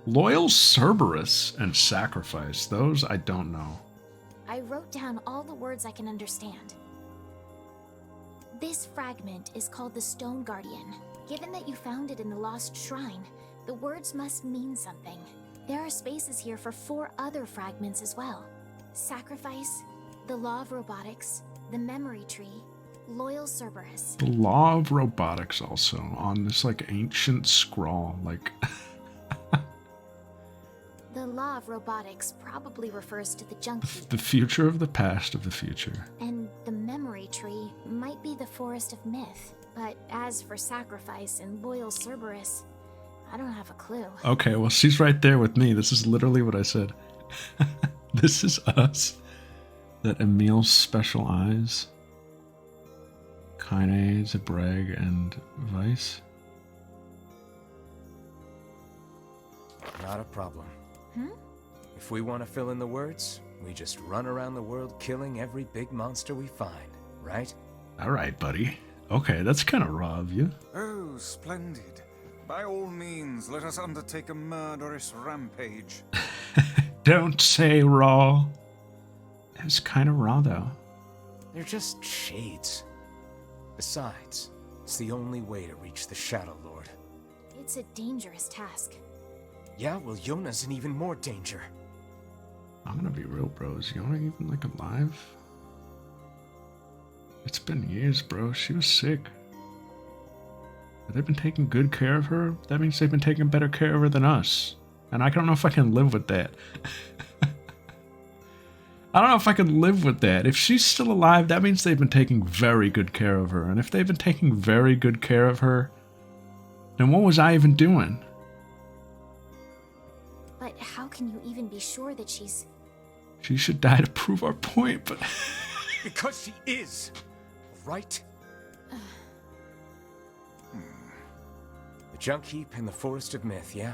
Loyal Cerberus and Sacrifice. Those I don't know. I wrote down all the words I can understand. This fragment is called the Stone Guardian. Given that you found it in the Lost Shrine, the words must mean something. There are spaces here for 4 other fragments as well. Sacrifice, the Law of Robotics, the Memory Tree, Loyal Cerberus. The Law of Robotics also on this like ancient scroll. Like... The Law of Robotics probably refers to the junk heap. The future of the past of the future. And the Memory Tree might be the Forest of Myth. But as for Sacrifice and Loyal Cerberus, I don't have a clue. Okay, well, she's right there with me. This is literally what I said. This is us. That Emil's special eyes. Kaine, Zebreg, and Vice. Not a problem. If we want to fill in the words, we just run around the world killing every big monster we find, right? Alright, buddy. Okay, that's kind of raw of you. Oh, splendid. By all means, let us undertake a murderous rampage. Don't say raw. It's kind of raw, though. They're just shades. Besides, it's the only way to reach the Shadow Lord. It's a dangerous task. Yeah, well, Yona's in even more danger. I'm gonna be real, bro. Is Yona even, like, alive? It's been years, bro. She was sick. Have they been taking good care of her? That means they've been taking better care of her than us. And I don't know if I can live with that. I don't know if I can live with that. If she's still alive, that means they've been taking very good care of her. And if they've been taking very good care of her, then what was I even doing? But how can you even be sure that she's... She should die to prove our point, but... Because she is, right? The junk heap in the Forest of Myth, yeah?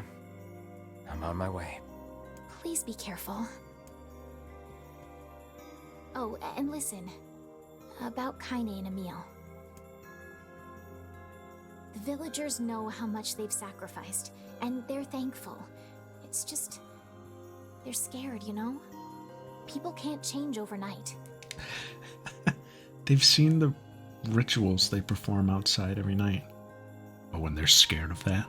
I'm on my way. Please be careful. Oh, and listen. About Kaine and Emil. The villagers know how much they've sacrificed, and they're thankful. It's just... they're scared, you know? People can't change overnight. They've seen the rituals they perform outside every night. But when they're scared of that...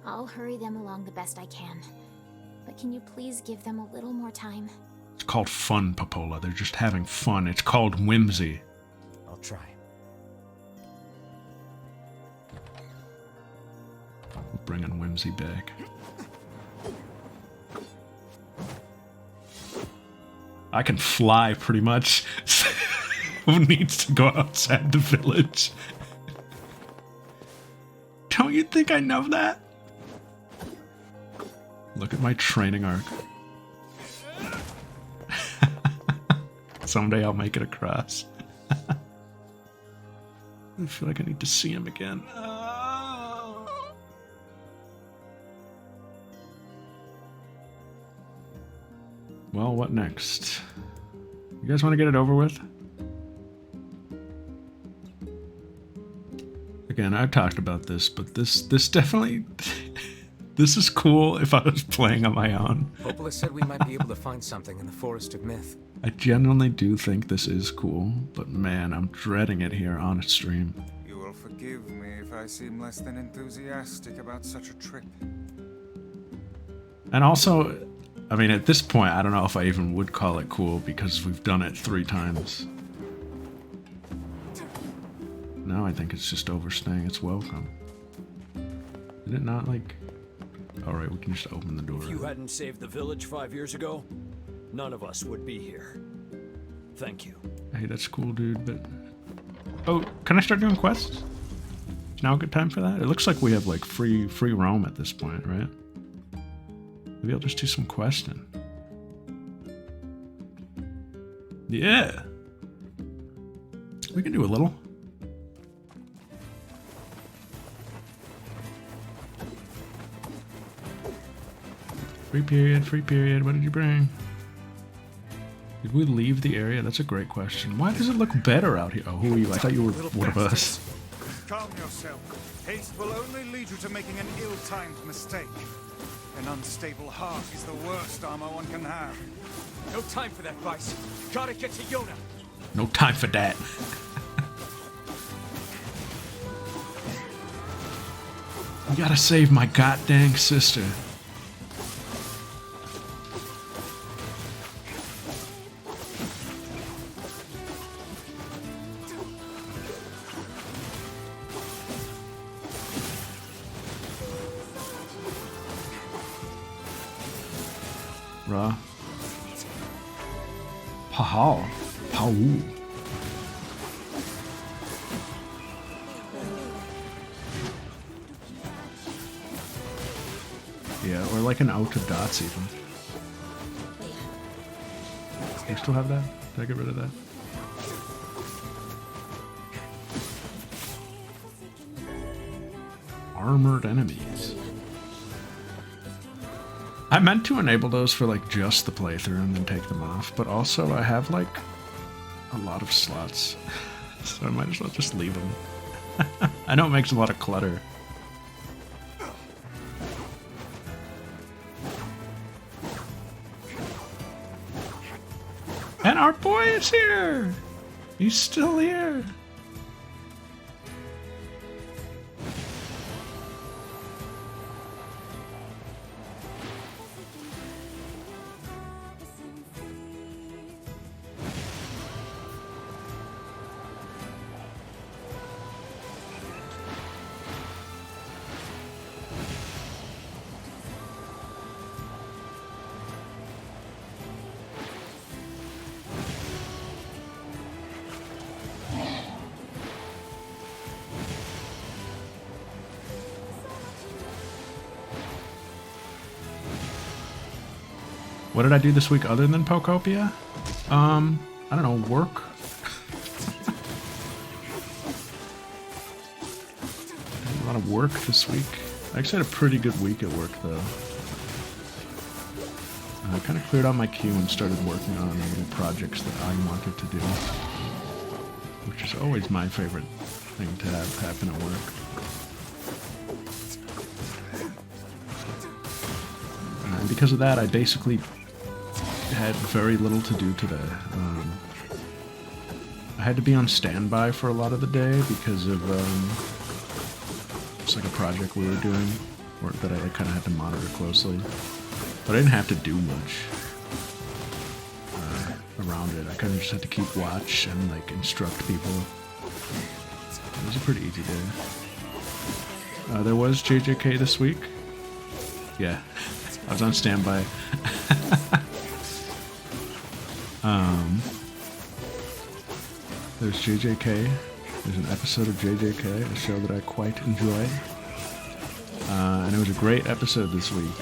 I'll hurry them along the best I can. But can you please give them a little more time? It's called fun, Popola. They're just having fun. It's called whimsy. I'll try. We're bringing whimsy back. I can fly, pretty much. Who needs to go outside the village? Don't you think I know that? Look at my training arc. Someday I'll make it across. I feel like I need to see him again. Well, what next? You guys want to get it over with? Again, I've talked about this, but this definitely... this is cool if I was playing on my own. Hopeless said we might be able to find something in the Forest of Myth. I genuinely do think this is cool, but man, I'm dreading it here on a stream. You will forgive me if I seem less than enthusiastic about such a trip. And also, I mean, at this point, I don't know if I even would call it cool because we've done it 3 times. Now I think it's just overstaying its welcome. Did it not, like... Alright, we can just open the door. If you hadn't saved the village 5 years ago, none of us would be here. Thank you. Hey, that's cool, dude, but... Oh, can I start doing quests? Is now a good time for that? It looks like we have, like, free roam at this point, right? Maybe I'll just do some questing. Yeah! We can do a little. Free period, what did you bring? Did we leave the area? That's a great question. Why does it look better out here? Oh, who are you? I thought you were one of us. Calm yourself. Haste will only lead you to making an ill-timed mistake. An unstable heart is the worst armor one can have. No time for that, Vice. Gotta get to Yona. No time for that. I gotta save my goddamn sister. Ra. Pahal. Pau. Yeah, or like an out of dots even. Do you still have that? Did I get rid of that? Armored enemies. I meant to enable those for like just the playthrough and then take them off, but also I have like a lot of slots, so I might as well just leave them. I know it makes a lot of clutter. And our boy is here! He's still here! What did I do this week other than Pokopia? I don't know, work? A lot of work this week. I actually had a pretty good week at work, though. I kind of cleared out my queue and started working on little projects that I wanted to do. Which is always my favorite thing to have happen at work. And because of that, I basically had very little to do today. I had to be on standby for a lot of the day because of it's like a project we were doing that I kind of had to monitor closely. But I didn't have to do much around it. I kind of just had to keep watch and like instruct people. It was a pretty easy day. There was JJK this week. Yeah, I was on standby. There's JJK. There's an episode of JJK, a show that I quite enjoy. And it was a great episode this week.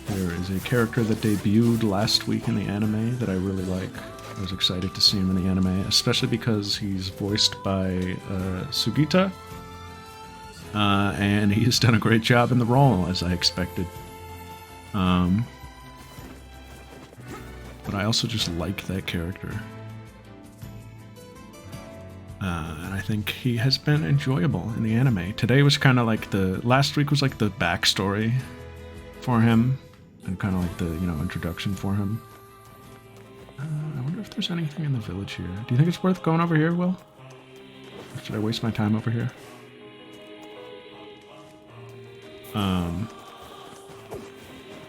There is a character that debuted last week in the anime that I really like. I was excited to see him in the anime, especially because he's voiced by Sugita. And he's done a great job in the role, as I expected. But I also just like that character. And I think he has been enjoyable in the anime. Today was kind of like last week was like the backstory for him, and kind of like the, you know, introduction for him. I wonder if there's anything in the village here. Do you think it's worth going over here, Will? Or should I waste my time over here?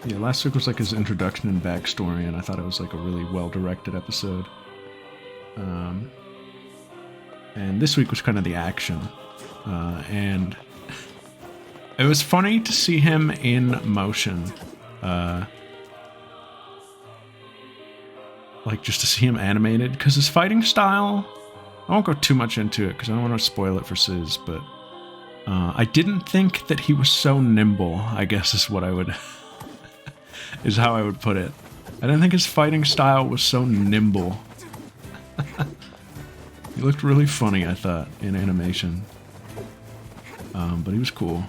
Yeah, last week was like his introduction and backstory, and I thought it was like a really well-directed episode. And this week was kind of the action. And it was funny to see him in motion. Like, just to see him animated, because his fighting style... I won't go too much into it, because I don't want to spoil it for Sizz, but... I didn't think that he was so nimble, I guess is what I would... is how I would put it. I didn't think his fighting style was so nimble. He looked really funny, I thought, in animation. But he was cool.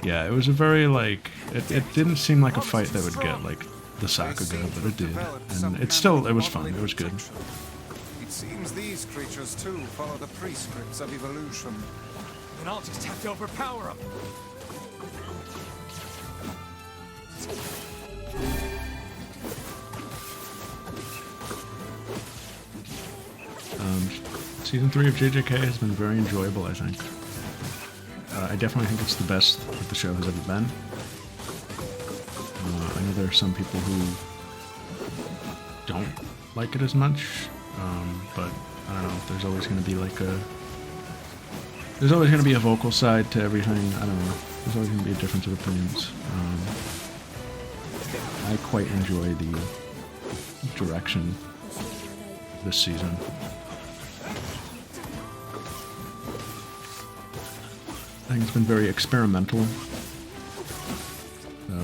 Yeah, it was a very, like... It didn't seem like a fight that would get, like, the Sakuga, but it did. And it was fun. It was good. It seems these creatures, too, follow the prescripts of evolution. Then I'll just have to overpower them. Season 3 of JJK has been very enjoyable, I think. I definitely think it's the best that the show has ever been. I know there are some people who don't like it as much, but I don't know, there's always going to be like there's always going to be a vocal side to everything. I don't know, there's always going to be a difference of opinions. I quite enjoy the direction this season. I think it's been very experimental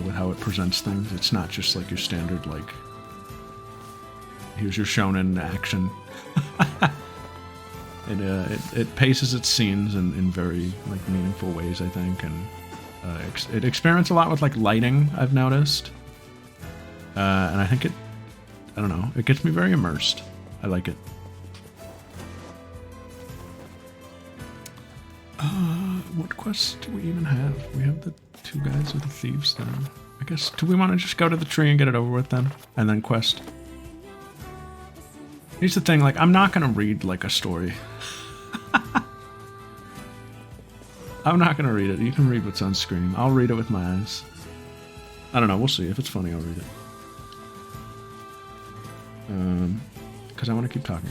with how it presents things. It's not just like your standard, like, here's your shonen action. It paces its scenes in very, like, meaningful ways, I think, and it experiments a lot with, like, lighting, I've noticed. And I think I don't know, it gets me very immersed. I like it. What quests do we even have? We have the two guys with the thieves then. I guess, do we want to just go to the tree and get it over with then? And then quest? Here's the thing, like, I'm not gonna read, like, a story. I'm not gonna read it. You can read what's on screen. I'll read it with my eyes. I don't know, we'll see. If it's funny, I'll read it. Because I want to keep talking.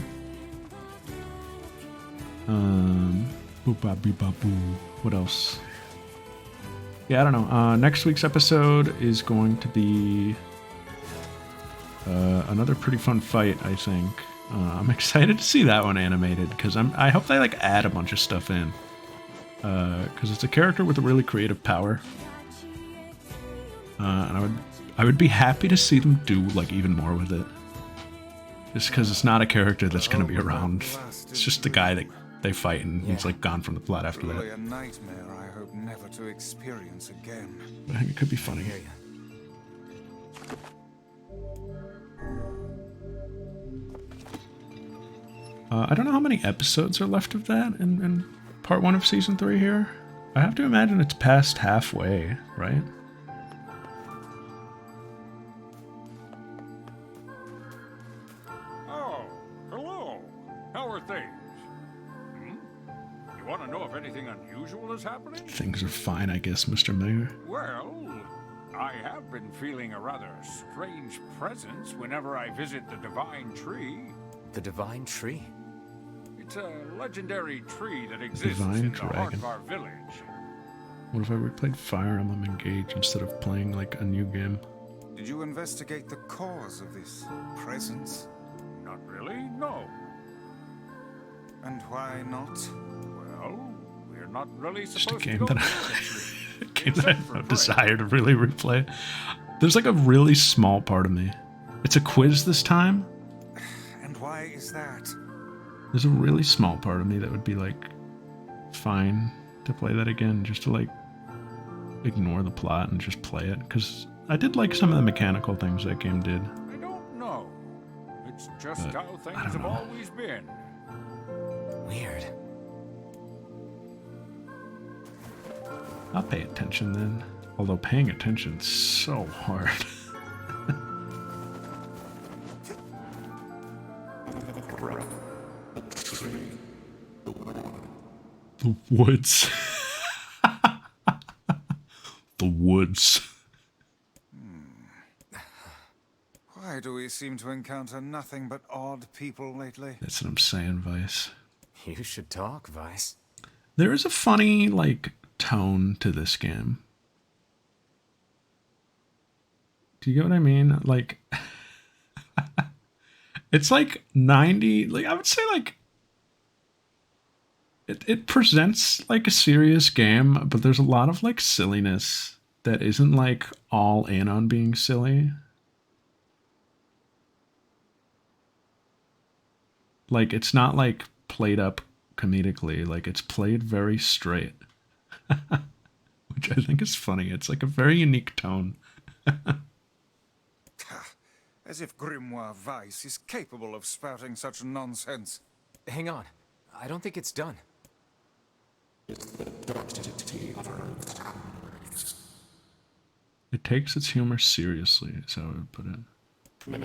Boop-ba-beep-ba-boo. What else? Yeah, I don't know. Next week's episode is going to be another pretty fun fight, I think. I'm excited to see that one animated, because I hope they, like, add a bunch of stuff in. Because it's a character with a really creative power. And I would be happy to see them do, like, even more with it. Just because it's not a character that's going to be around. It's just a guy that they fight, and he's, like, gone from the plot after that. A nightmare I hope never to experience again. But I think it could be funny. I don't know how many episodes are left of that in part 1 of season 3 here. I have to imagine it's past halfway, right? Oh, hello. How are things? You want to know if anything unusual is happening? Things are fine, I guess, Mr. Mayor. Well, I have been feeling a rather strange presence whenever I visit the Divine Tree. The Divine Tree? It's a legendary tree that exists Divine in Dragon. the heart of our village. What if I replayed Fire Emblem Engage instead of playing, like, a new game? Did you investigate the cause of this presence? Not really, no. And why not? Well, we're not really Just a supposed to game go that near I, the tree. a game that I Except have for no Frank. desire to really replay. There's, like, a really small part of me. It's a quiz this time. And why is that? There's a really small part of me that would be like, fine, to play that again, just to like ignore the plot and just play it, because I did like some of the mechanical things that game did. I don't know. It's just But how things I don't have know. always been. Weird. I'll pay attention then. Although paying attention's so hard. The woods. The woods. Why do we seem to encounter nothing but odd people lately? That's what I'm saying, Vice. You should talk, Vice. There is a funny, like, tone to this game. Do you get what I mean? Like, it's like 90, like, I would say, like, it presents like a serious game, but there's a lot of, like, silliness that isn't, like, all in on being silly. Like, it's not, like, played up comedically. Like, it's played very straight. Which I think is funny. It's, like, a very unique tone. As if Grimoire Weiss is capable of spouting such nonsense. Hang on. I don't think it's done. It takes its humor seriously, is how I would put it. What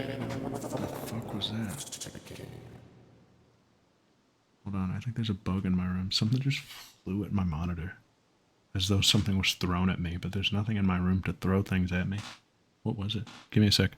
the fuck was that? Hold on, I think there's a bug in my room. Something just flew at my monitor. As though something was thrown at me, but there's nothing in my room to throw things at me. What was it? Give me a sec.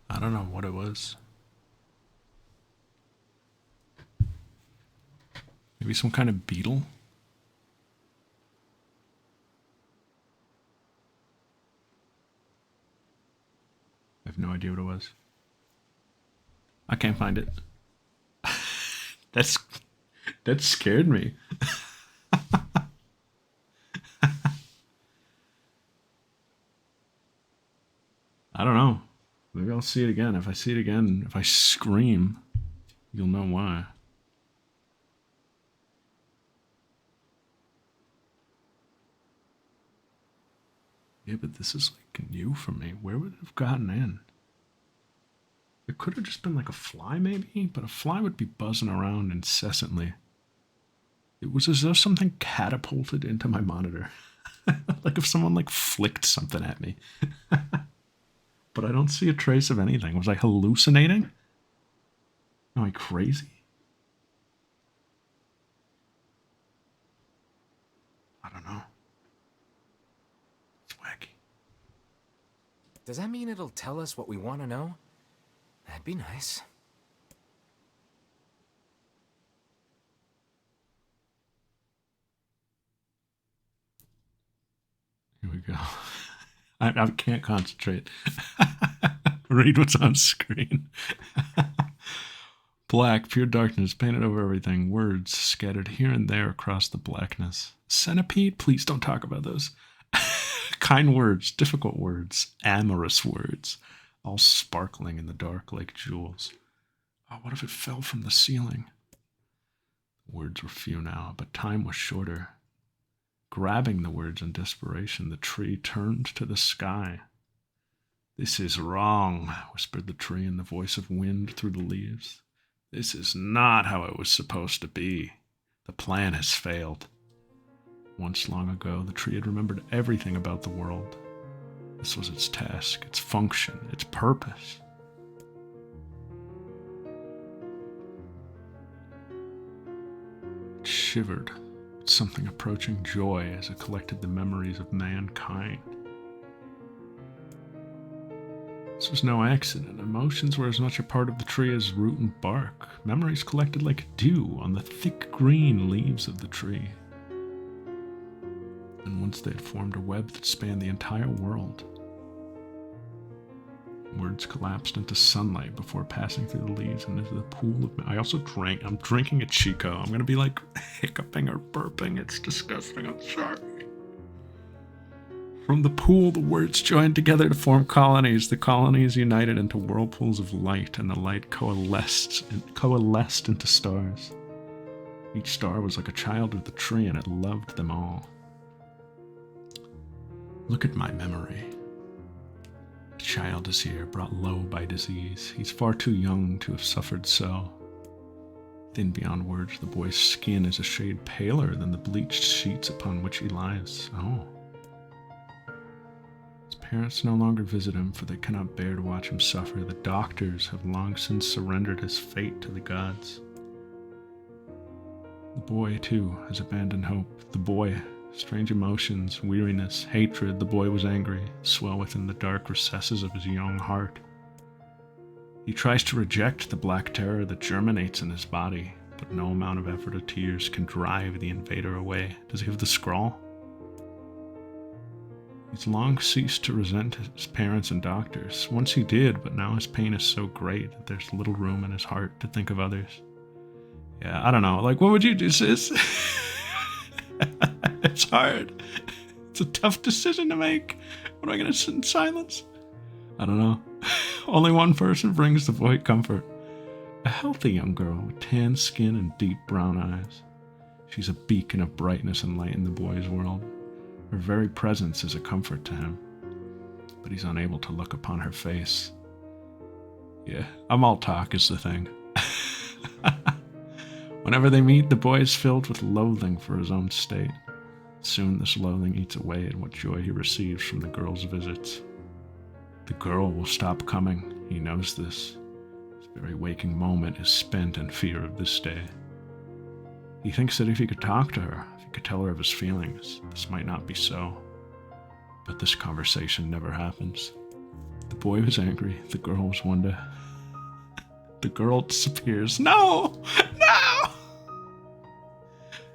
I don't know what it was. Maybe some kind of beetle? I have no idea what it was. I can't find it. That scared me. I don't know. Maybe I'll see it again. If I see it again, if I scream, you'll know why. Yeah, but this is like new for me. Where would it have gotten in? It could have just been like a fly maybe, but a fly would be buzzing around incessantly. It was as though something catapulted into my monitor. Like if someone like flicked something at me. But I don't see a trace of anything. Was I hallucinating? Am I crazy? I don't know. It's wacky. Does that mean it'll tell us what we want to know? That'd be nice. Here we go. I can't concentrate. Read what's on screen. black, pure darkness painted over everything, words scattered here and there across the blackness. Centipede? Please don't talk about those. Kind words, difficult words, amorous words, all sparkling in the dark like jewels. Oh, what if it fell from the ceiling? The words were few now, but time was shorter. Grabbing the words in desperation, the tree turned to the sky. "This is wrong," whispered the tree in the voice of wind through the leaves. "This is not how it was supposed to be. The plan has failed." Once long ago, the tree had remembered everything about the world. This was its task, its function, its purpose. It shivered with something approaching joy as it collected the memories of mankind. This was no accident. Emotions were as much a part of the tree as root and bark. Memories collected like dew on the thick green leaves of the tree. And once they had formed a web that spanned the entire world. Words collapsed into sunlight before passing through the leaves and into the pool of... I also drank. I'm drinking a Chico. I'm going to be like hiccuping or burping. It's disgusting. I'm sorry. From the pool, the words joined together to form colonies. The colonies united into whirlpools of light, and the light coalesced into stars. Each star was like a child of the tree, and it loved them all. Look at my memory. The child is here, brought low by disease. He's far too young to have suffered so. Thin beyond words, the boy's skin is a shade paler than the bleached sheets upon which he lies. Oh. His parents no longer visit him, for they cannot bear to watch him suffer. The doctors have long since surrendered his fate to the gods. The boy, too, has abandoned hope. The boy... Strange emotions, weariness, hatred. The boy was angry, swell within the dark recesses of his young heart. He tries to reject the black terror that germinates in his body, but no amount of effort or tears can drive the invader away. Does he have the scroll? He's long ceased to resent his parents and doctors. Once he did, but now his pain is so great that there's little room in his heart to think of others. Yeah, I don't know. Like, what would you do, sis? It's hard. It's a tough decision to make. What am I going to sit in silence? I don't know. Only one person brings the boy comfort. A healthy young girl with tan skin and deep brown eyes. She's a beacon of brightness and light in the boy's world. Her very presence is a comfort to him. But he's unable to look upon her face. Yeah, I'm all talk is the thing. Whenever they meet, the boy is filled with loathing for his own state. Soon this loathing eats away at what joy he receives from the girl's visits. The girl will stop coming. He knows this. His very waking moment is spent in fear of this day. He thinks that if he could talk to her, if he could tell her of his feelings, this might not be so. But this conversation never happens. The boy was angry. The girl was wonder. The girl disappears. No! No!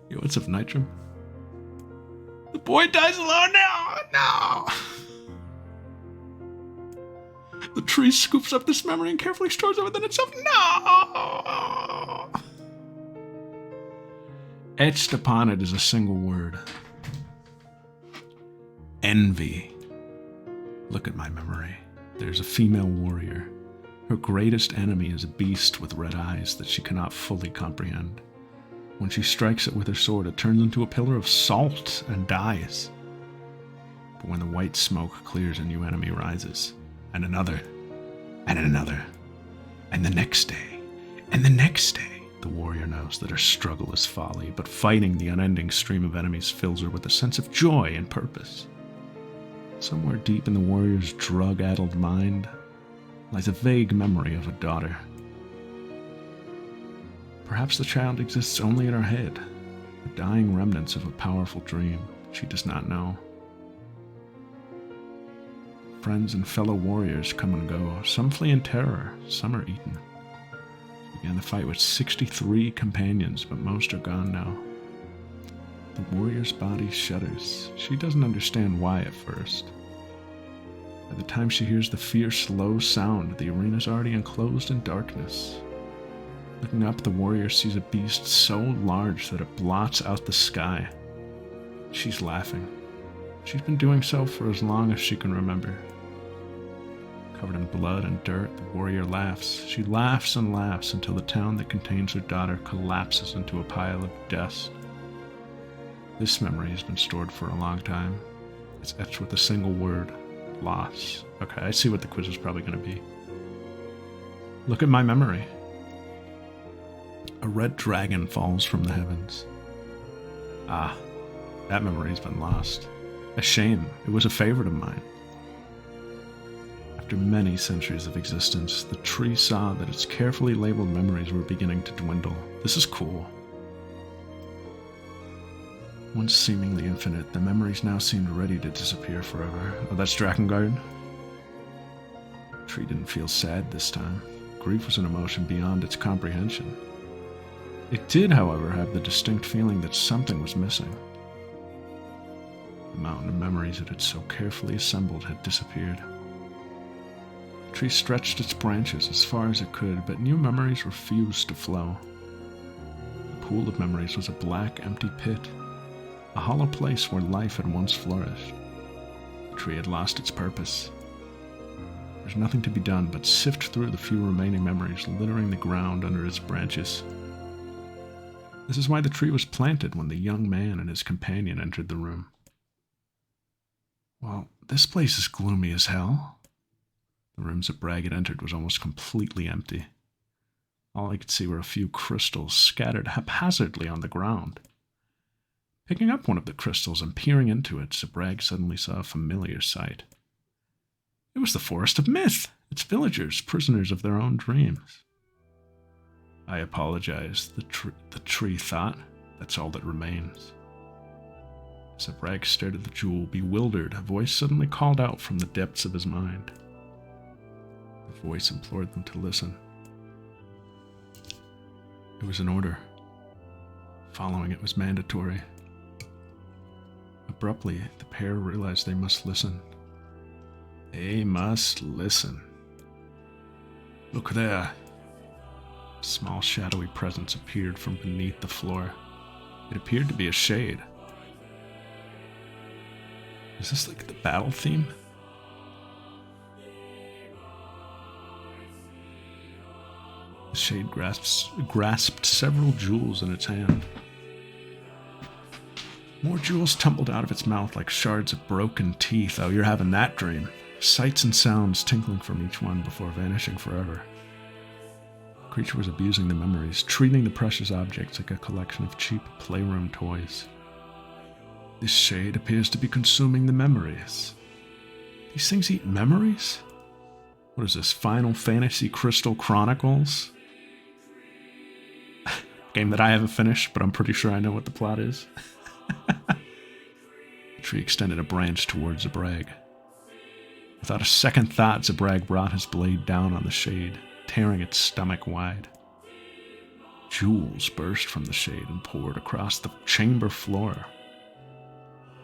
Yo, what's up, Nitrum? The boy dies alone now! No! The tree scoops up this memory and carefully stores it within itself. No! Etched upon it is a single word. Envy. Look at my memory. There's a female warrior. Her greatest enemy is a beast with red eyes that she cannot fully comprehend. When she strikes it with her sword, it turns into a pillar of salt and dies. But when the white smoke clears, a new enemy rises. And another. And another. And the next day. And the next day. The warrior knows that her struggle is folly, but fighting the unending stream of enemies fills her with a sense of joy and purpose. Somewhere deep in the warrior's drug-addled mind lies a vague memory of a daughter. Perhaps the child exists only in her head, the dying remnants of a powerful dream she does not know. Friends and fellow warriors come and go. Some flee in terror, some are eaten. She began the fight with 63 companions, but most are gone now. The warrior's body shudders. She doesn't understand why at first. By the time she hears the fierce, low sound, the arena's already enclosed in darkness. Looking up, the warrior sees a beast so large that it blots out the sky. She's laughing. She's been doing so for as long as she can remember. Covered in blood and dirt, the warrior laughs. She laughs and laughs until the town that contains her daughter collapses into a pile of dust. This memory has been stored for a long time. It's etched with a single word, loss. Okay, I see what the quiz is probably going to be. Look at my memory. A red dragon falls from the heavens. Ah, that memory's been lost. A shame. It was a favorite of mine. After many centuries of existence, the tree saw that its carefully labeled memories were beginning to dwindle. This is cool. Once seemingly infinite, the memories now seemed ready to disappear forever. Oh, that's Drakengard? The tree didn't feel sad this time. Grief was an emotion beyond its comprehension. It did, however, have the distinct feeling that something was missing. The mountain of memories it had so carefully assembled had disappeared. The tree stretched its branches as far as it could, but new memories refused to flow. The pool of memories was a black, empty pit, a hollow place where life had once flourished. The tree had lost its purpose. There's nothing to be done but sift through the few remaining memories littering the ground under its branches. This is why the tree was planted when the young man and his companion entered the room. Well, this place is gloomy as hell. The rooms that Bragg had entered was almost completely empty. All I could see were a few crystals scattered haphazardly on the ground. Picking up one of the crystals and peering into it, Bragg suddenly saw a familiar sight. It was the Forest of Myth, its villagers, prisoners of their own dreams. I apologize, the tree thought. That's all that remains. As Bragg stared at the jewel, bewildered, a voice suddenly called out from the depths of his mind. The voice implored them to listen. It was an order. Following it was mandatory. Abruptly, the pair realized they must listen. They must listen. Look there. A small shadowy presence appeared from beneath the floor. It appeared to be a shade. Is this like the battle theme? The shade grasped several jewels in its hand. More jewels tumbled out of its mouth like shards of broken teeth. Oh, you're having that dream. Sights and sounds tinkling from each one before vanishing forever. The creature was abusing the memories, treating the precious objects like a collection of cheap playroom toys. This shade appears to be consuming the memories. These things eat memories? What is this, Final Fantasy Crystal Chronicles? Game that I haven't finished, but I'm pretty sure I know what the plot is. The tree extended a branch towards Zabrag. Without a second thought, Zabrag brought his blade down on the shade, tearing its stomach wide. Jewels burst from the shade and poured across the chamber floor.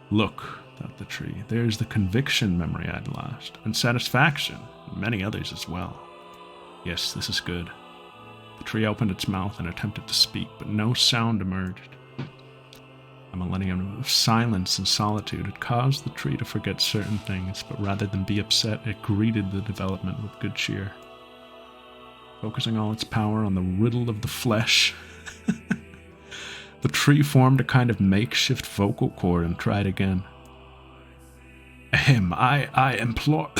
Look, thought the tree, there's the conviction memory I'd lost, and satisfaction, and many others as well. Yes, this is good. The tree opened its mouth and attempted to speak, but no sound emerged. A millennium of silence and solitude had caused the tree to forget certain things, but rather than be upset, it greeted the development with good cheer. Focusing all its power on the riddle of the flesh, the tree formed a kind of makeshift vocal cord and tried again. Ahem, I implore...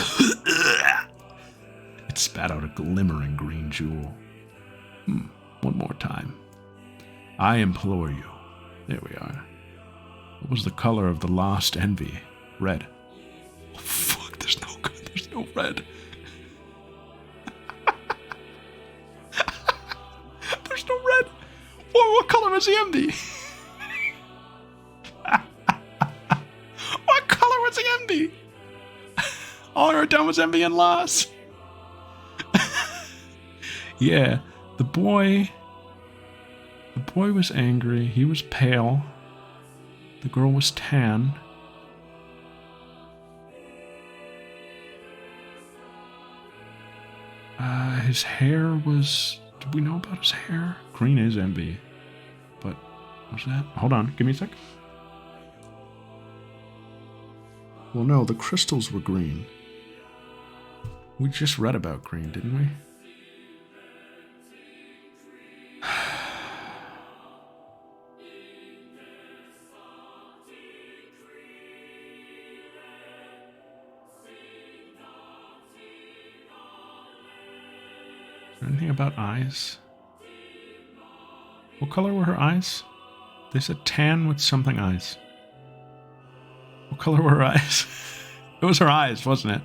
It spat out a glimmering green jewel. One more time. I implore you. There we are. What was the color of the lost envy? Red. Oh, fuck, there's no red. There's no red. What color is the envy? What color was the envy? All I wrote down was envy and loss. Yeah, the boy was angry. He was pale. The girl was tan. His hair was Did we know about his hair? Green is envy. But, what's that? Hold on, give me a sec. Well, no, the crystals were green. We just read about green, didn't we? Is there anything about eyes? What color were her eyes? They said tan with something eyes. What color were her eyes? It was her eyes, wasn't it?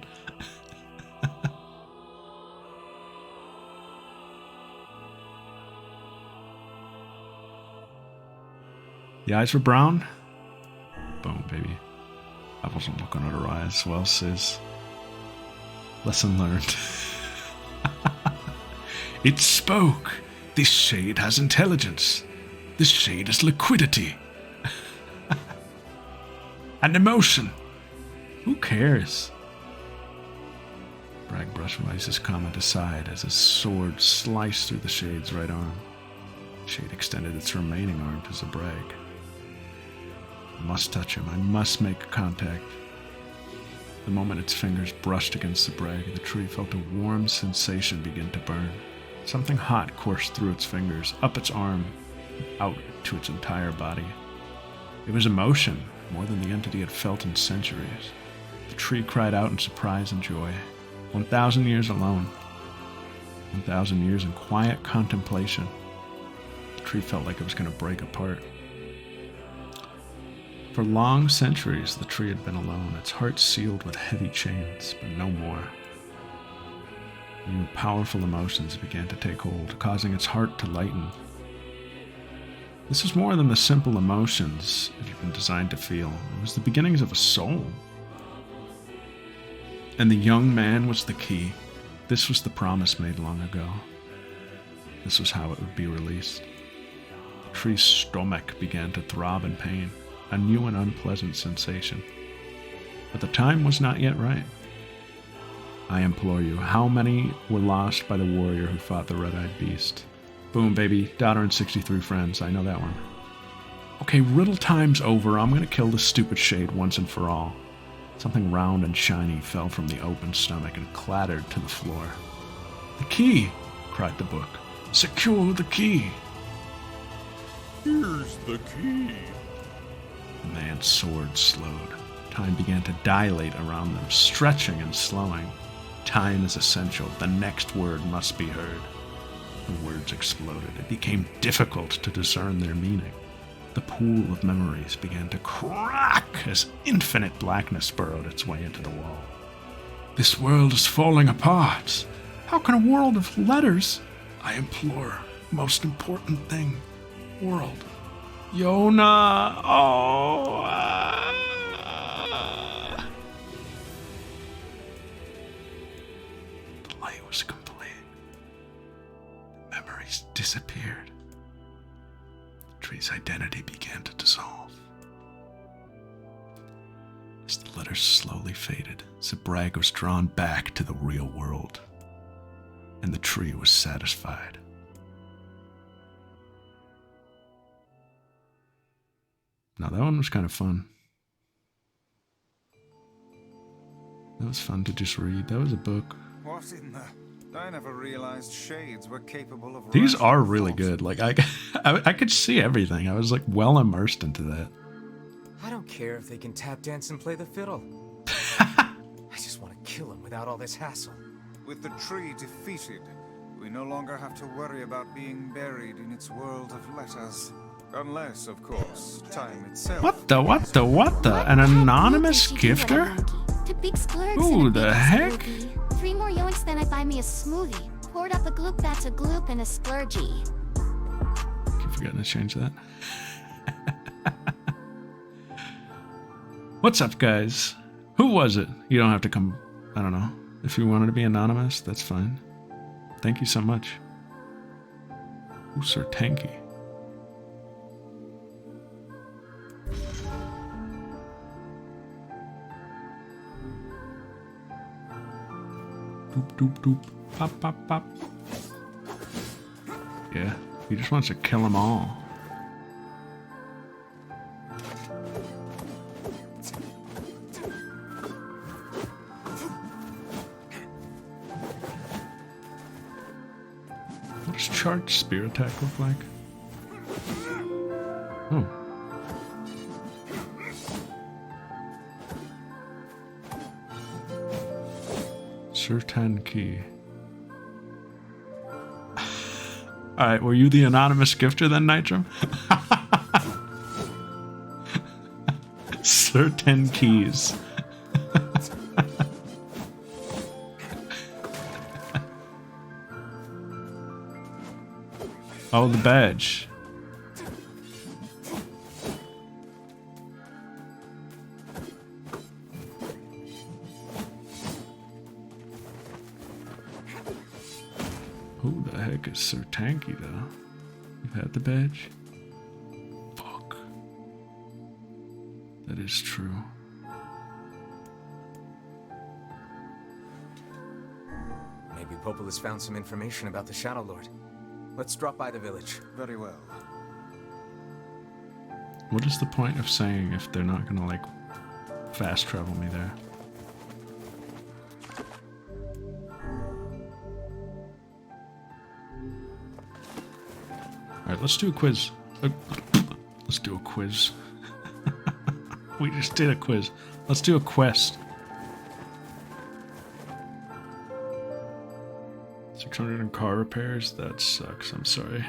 The eyes were brown? Boom, baby. I wasn't looking at her eyes. Well, sis. Lesson learned. It spoke. This shade has intelligence. This shade is liquidity. And emotion. Who cares? Bragg brushed Rice's comment aside as his sword sliced through the shade's right arm. The shade extended its remaining arm to Zabrag. I must touch him. I must make contact. The moment its fingers brushed against Zabrag, the tree felt a warm sensation begin to burn. Something hot coursed through its fingers, up its arm, out to its entire body. It was emotion, more than the entity had felt in centuries. The tree cried out in surprise and joy. 1,000 years alone. 1,000 years in quiet contemplation. The tree felt like it was going to break apart. For long centuries, the tree had been alone, its heart sealed with heavy chains, but no more. New powerful emotions began to take hold, causing its heart to lighten. This was more than the simple emotions it had been designed to feel. It was the beginnings of a soul. And the young man was the key. This was the promise made long ago. This was how it would be released. The tree's stomach began to throb in pain, a new and unpleasant sensation. But the time was not yet right. I implore you, how many were lost by the warrior who fought the red-eyed beast? Boom, baby. Daughter and 63 friends. I know that one. Okay, riddle time's over. I'm gonna kill this stupid shade once and for all. Something round and shiny fell from the open stomach and clattered to the floor. The key! Cried the book. Secure the key! Here's the key. The man's sword slowed. Time began to dilate around them, stretching and slowing. Time is essential. The next word must be heard. The words exploded. It became difficult to discern their meaning. The pool of memories began to crack as infinite blackness burrowed its way into the wall. This world is falling apart. How can a world of letters? I implore, most important thing, world. Yona! Oh! The light was complete. The memories disappeared. The tree's identity began to dissolve. As the letters slowly faded, Zabrag was drawn back to the real world, and the tree was satisfied. Now that one was kind of fun. That was fun to just read. That was a book. What in the... I never realized shades were capable of... These are really good. Like, I could see everything. I was like well immersed into that. I don't care if they can tap dance and play the fiddle. I just want to kill them without all this hassle. With the tree defeated, we no longer have to worry about being buried in its world of letters. Unless, of course, time itself... What the? An anonymous gifter? Who the heck? 3 more yoinks, then I buy me a smoothie. Poured up a gloop, that's a gloop and a splurgy. Keep forgetting to change that. What's up, guys? Who was it? You don't have to come... I don't know. If you wanted to be anonymous, that's fine. Thank you so much. Ooh, Sir Tanky. Doop, doop, doop. Pop, pop, pop. Yeah, he just wants to kill them all. What does charged spear attack look like? Oh. Certain key. Alright, were you the anonymous gifter then, Nitrum? Certain keys. Oh, the badge. Who the heck is Sir Tanky, though? You've had the badge? Fuck. That is true. Maybe Popol has found some information about the Shadow Lord. Let's drop by the village. Very well. What is the point of saying if they're not gonna, like, fast travel me there? Alright, let's do a quiz. Let's do a quiz. We just did a quiz. Let's do a quest. 600 in car repairs? That sucks, I'm sorry.